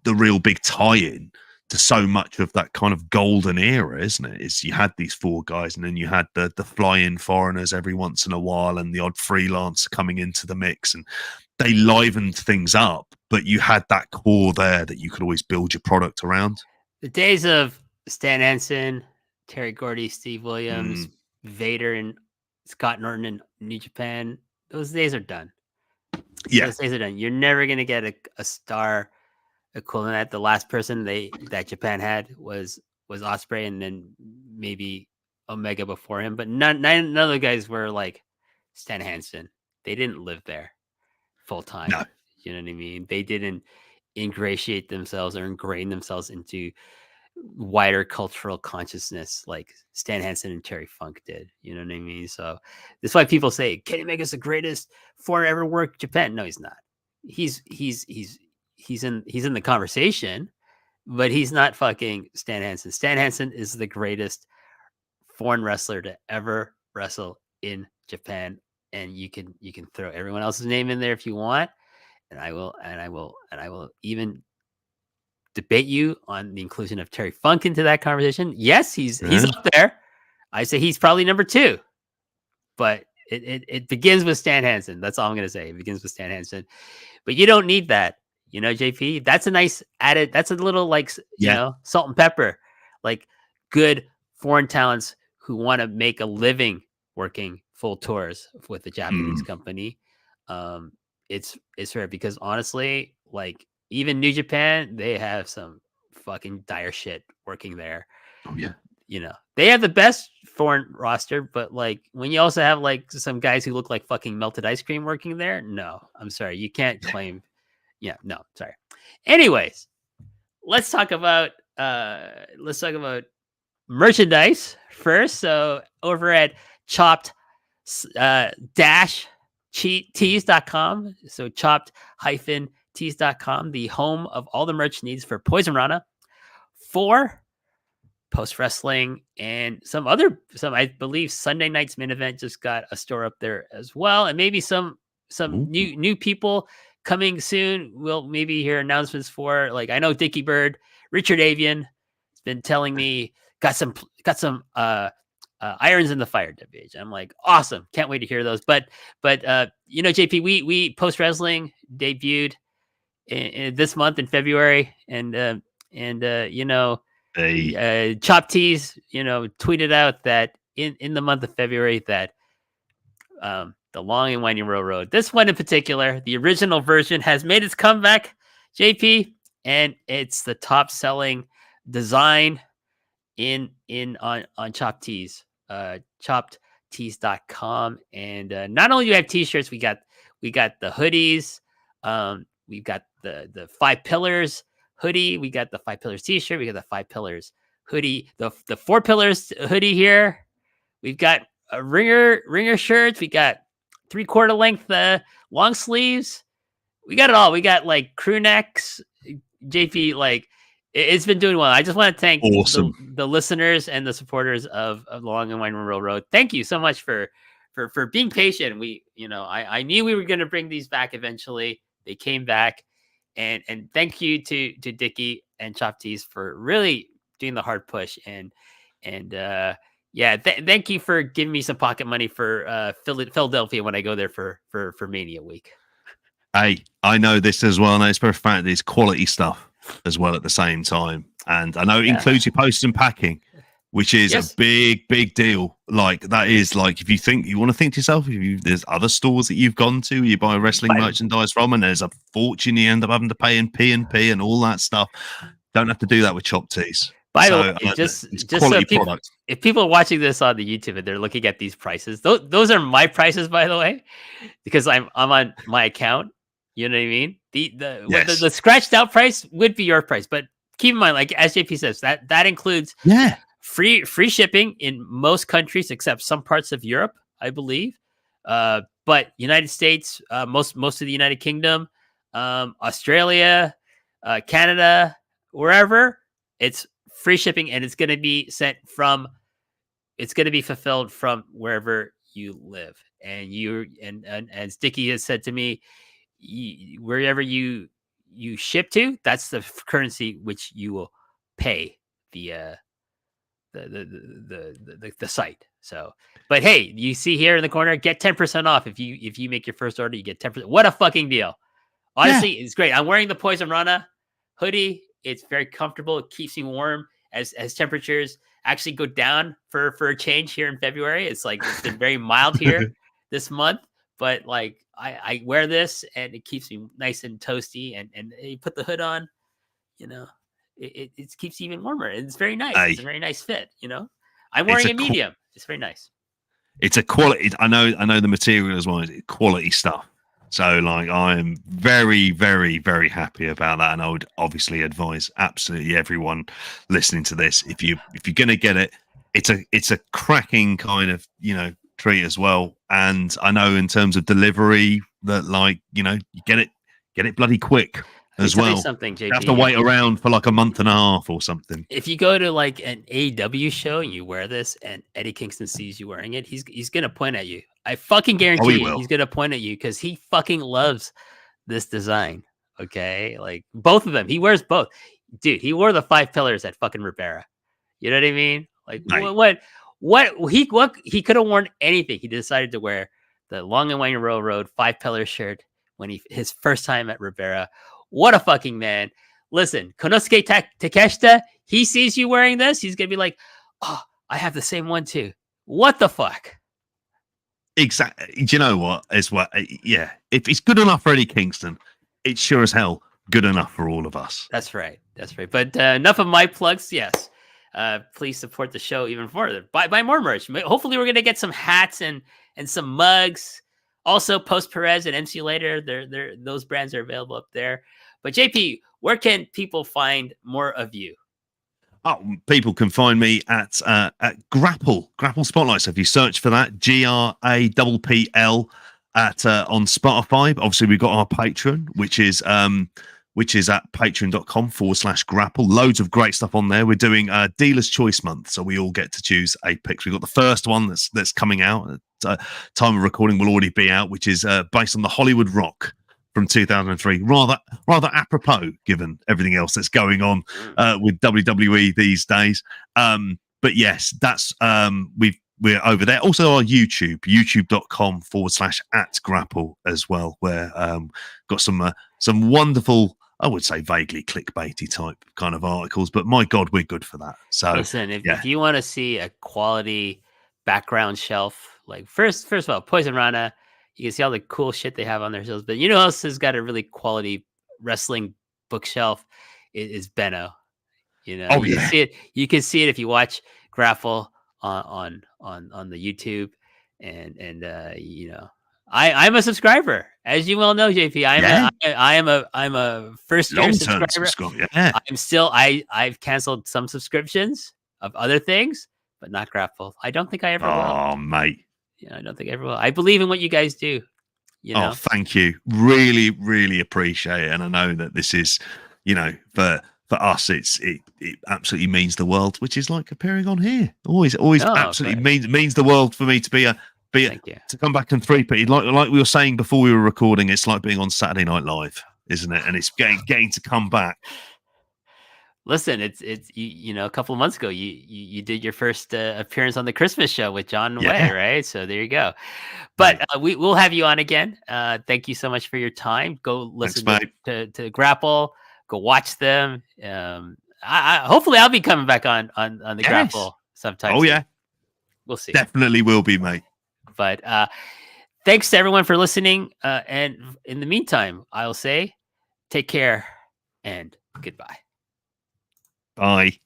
the real big tie-in to so much of that kind of golden era, isn't it? Is you had these four guys, and then you had the fly-in foreigners every once in a while, and the odd freelancer coming into the mix, and they livened things up. But you had that core there that you could always build your product around. The days of Stan Hansen, Terry Gordy, Steve Williams, Vader, and Scott Norton in New Japan, those days are done. Yeah, those days are done. You're never gonna get a star equivalent. At the last person that Japan had was Ospreay, and then maybe Omega before him. But none of the guys were like Stan Hansen. They didn't live there full time. No. You know what I mean? They didn't ingratiate themselves or ingrain themselves into wider cultural consciousness like Stan Hansen and Terry Funk did. You know what I mean? So that's why people say Kenny Omega's the greatest foreigner ever worked Japan. No, he's not. He's in the conversation, but he's not fucking Stan Hansen. Stan Hansen is the greatest foreign wrestler to ever wrestle in Japan, and you can throw everyone else's name in there if you want, and I will even debate you on the inclusion of Terry Funk into that conversation. Yes, he's up there. I say he's probably number 2, but it begins with Stan Hansen. That's all I'm gonna say. It begins with Stan Hansen, but you don't need that. You know, JP, that's a nice added, that's a little like, you know, salt and pepper, like good foreign talents who want to make a living working full tours with the Japanese company. It's rare, because honestly, like even New Japan, they have some fucking dire shit working there. Oh yeah. You know, they have the best foreign roster, but like when you also have like some guys who look like fucking melted ice cream working there, no, I'm sorry, you can't claim. Yeah, no, sorry. Anyways, let's talk about merchandise first. So over at chopped-tees.com. So chopped-tees.com, the home of all the merch needs for Poison Rana, for post wrestling, and some I believe Sunday night's main event just got a store up there as well, and maybe some new people coming soon. We'll maybe hear announcements for, like, I know Dickie Bird, Richard Avian has been telling me got some irons in the fire, WH. I'm like, awesome, can't wait to hear those. But you know, JP, we post wrestling debuted in this month in February, and you know, Chop Tees, you know, tweeted out that in the month of February that the Long and Winding Railroad, this one in particular, the original version, has made its comeback, JP, and it's the top selling design on Chop Tees, choppedtees.com. And not only do we have t-shirts, we got the hoodies, we've got the 5 Pillars hoodie, we got the 5 Pillars t-shirt, we got the 5 Pillars hoodie, the 4 Pillars hoodie here, we've got ringer shirts, we got 3/4 length long sleeves, we got it all. We got like crew necks, JP, like It's been doing well. I just want to thank Awesome. the listeners and the supporters of the Long and Winding Railroad. Thank you so much for being patient. I knew we were going to bring these back eventually. They came back, and thank you to Dickie and Chop Tees for really doing the hard push and thank you for giving me some pocket money for Philadelphia when I go there for Mania Week. Hey, I know this as well. I know it's for a fact that it's quality stuff as well at the same time. And I know it includes your posts and packing, which is a big deal. Like that is like, if you want to think to yourself, there's other stores that you've gone to, you buy wrestling merchandise from, and there's a fortune you end up having to pay in P&P and all that stuff. Don't have to do that with Chop Tees. By the way, just so if people are watching this on the YouTube and they're looking at these prices, those are my prices, by the way, because I'm on my account. You know what I mean? The scratched out price would be your price, but keep in mind, like as JP says, that includes free shipping in most countries except some parts of Europe, I believe. But United States, most of the United Kingdom, Australia, Canada, wherever, it's free shipping, and it's going to be fulfilled from wherever you live. And as Dickie has said to me, wherever you ship to, that's the currency which you will pay the site. So, but hey, you see here in the corner, get 10% off if you make your first order. You get 10%. What a fucking deal! Honestly, it's great. I'm wearing the Poison Rana hoodie. It's very comfortable. It keeps me warm as temperatures actually go down for a change here in February. It's been very mild here this month, but like I wear this and it keeps me nice and toasty, and you put the hood on, it keeps you even warmer. It's very nice. It's a very nice fit, I'm wearing a medium. It's very nice. It's a quality. I know the material as well. It's quality stuff. So like I am very, very, very happy about that. And I would obviously advise absolutely everyone listening to this, if you're gonna get it, it's a cracking kind of, treat as well. And I know in terms of delivery that you get it bloody quick as well. Something, JP, you have to wait around for like a month and a half or something. If you go to like an AEW show and you wear this and Eddie Kingston sees you wearing it, he's gonna point at you. I fucking guarantee he's gonna point at you because he fucking loves this design. Okay, like both of them. He wears both. Dude, he wore the 5 pillars at fucking Rivera. You know what I mean? Like what he could have worn anything. He decided to wear the Long and Winding Railroad 5 pillar shirt when his first time at Rivera. What a fucking man. Listen, Konosuke Takeshita, he sees you wearing this, he's going to be like, oh, I have the same one too. What the fuck? Exactly. Do you know what? Yeah. If it's good enough for Eddie Kingston, it's sure as hell good enough for all of us. That's right. But enough of my plugs. Yes. Please support the show even further. Buy more merch. Hopefully we're going to get some hats and some mugs. Also, Post Perez and MC Later, those brands are available up there. But JP, where can people find more of you? Oh, people can find me at Grappl Spotlight. So if you search for that, GRAPPL on Spotify. Obviously, we've got our Patreon, which is at patreon.com/Grappl. Loads of great stuff on there. We're doing Dealer's Choice Month, so we all get to choose a pick. So we've got the first one that's coming out. Time of recording will already be out, which is based on the Hollywood Rock from 2003. Rather apropos, given everything else that's going on with WWE these days. But yes, that's we're over there. Also our youtube.com/@Grappl as well, where got some wonderful, I would say vaguely clickbaity type kind of articles, but my God, we're good for that. So listen, if you want to see a quality background shelf, like first of all, Poison Rana, you can see all the cool shit they have on their shelves, but you know who else has got a really quality wrestling bookshelf is Benno. You can see it if you watch Grappl on the YouTube, and I'm a subscriber, as you well know, JP. I'm a first year subscriber. I've canceled some subscriptions of other things, but not Grappl. I don't think I ever will. Oh, mate. I don't think I ever will. I believe in what you guys do. Oh, thank you. Really, really appreciate it. And I know that this is, for for us, it absolutely means the world, which is like appearing on here. Always Oh, absolutely great. means the world for me to Thank you. to come back and three-peat. Like we were saying before we were recording, it's like being on Saturday Night Live, isn't it? And it's getting to come back. Listen, it's you know, a couple of months ago you did your first appearance on the Christmas show with John Way, Yeah. right? So there you go. But Mate. we'll have you on again. Thank you so much for your time. Go listen Thanks, mate. to Grappl. Go watch them. Hopefully I'll be coming back on the Yes. Grappl sometime. Oh soon. yeah, We'll see. definitely will be, mate. But thanks to everyone for listening. And in the meantime, I'll say take care and goodbye. Bye.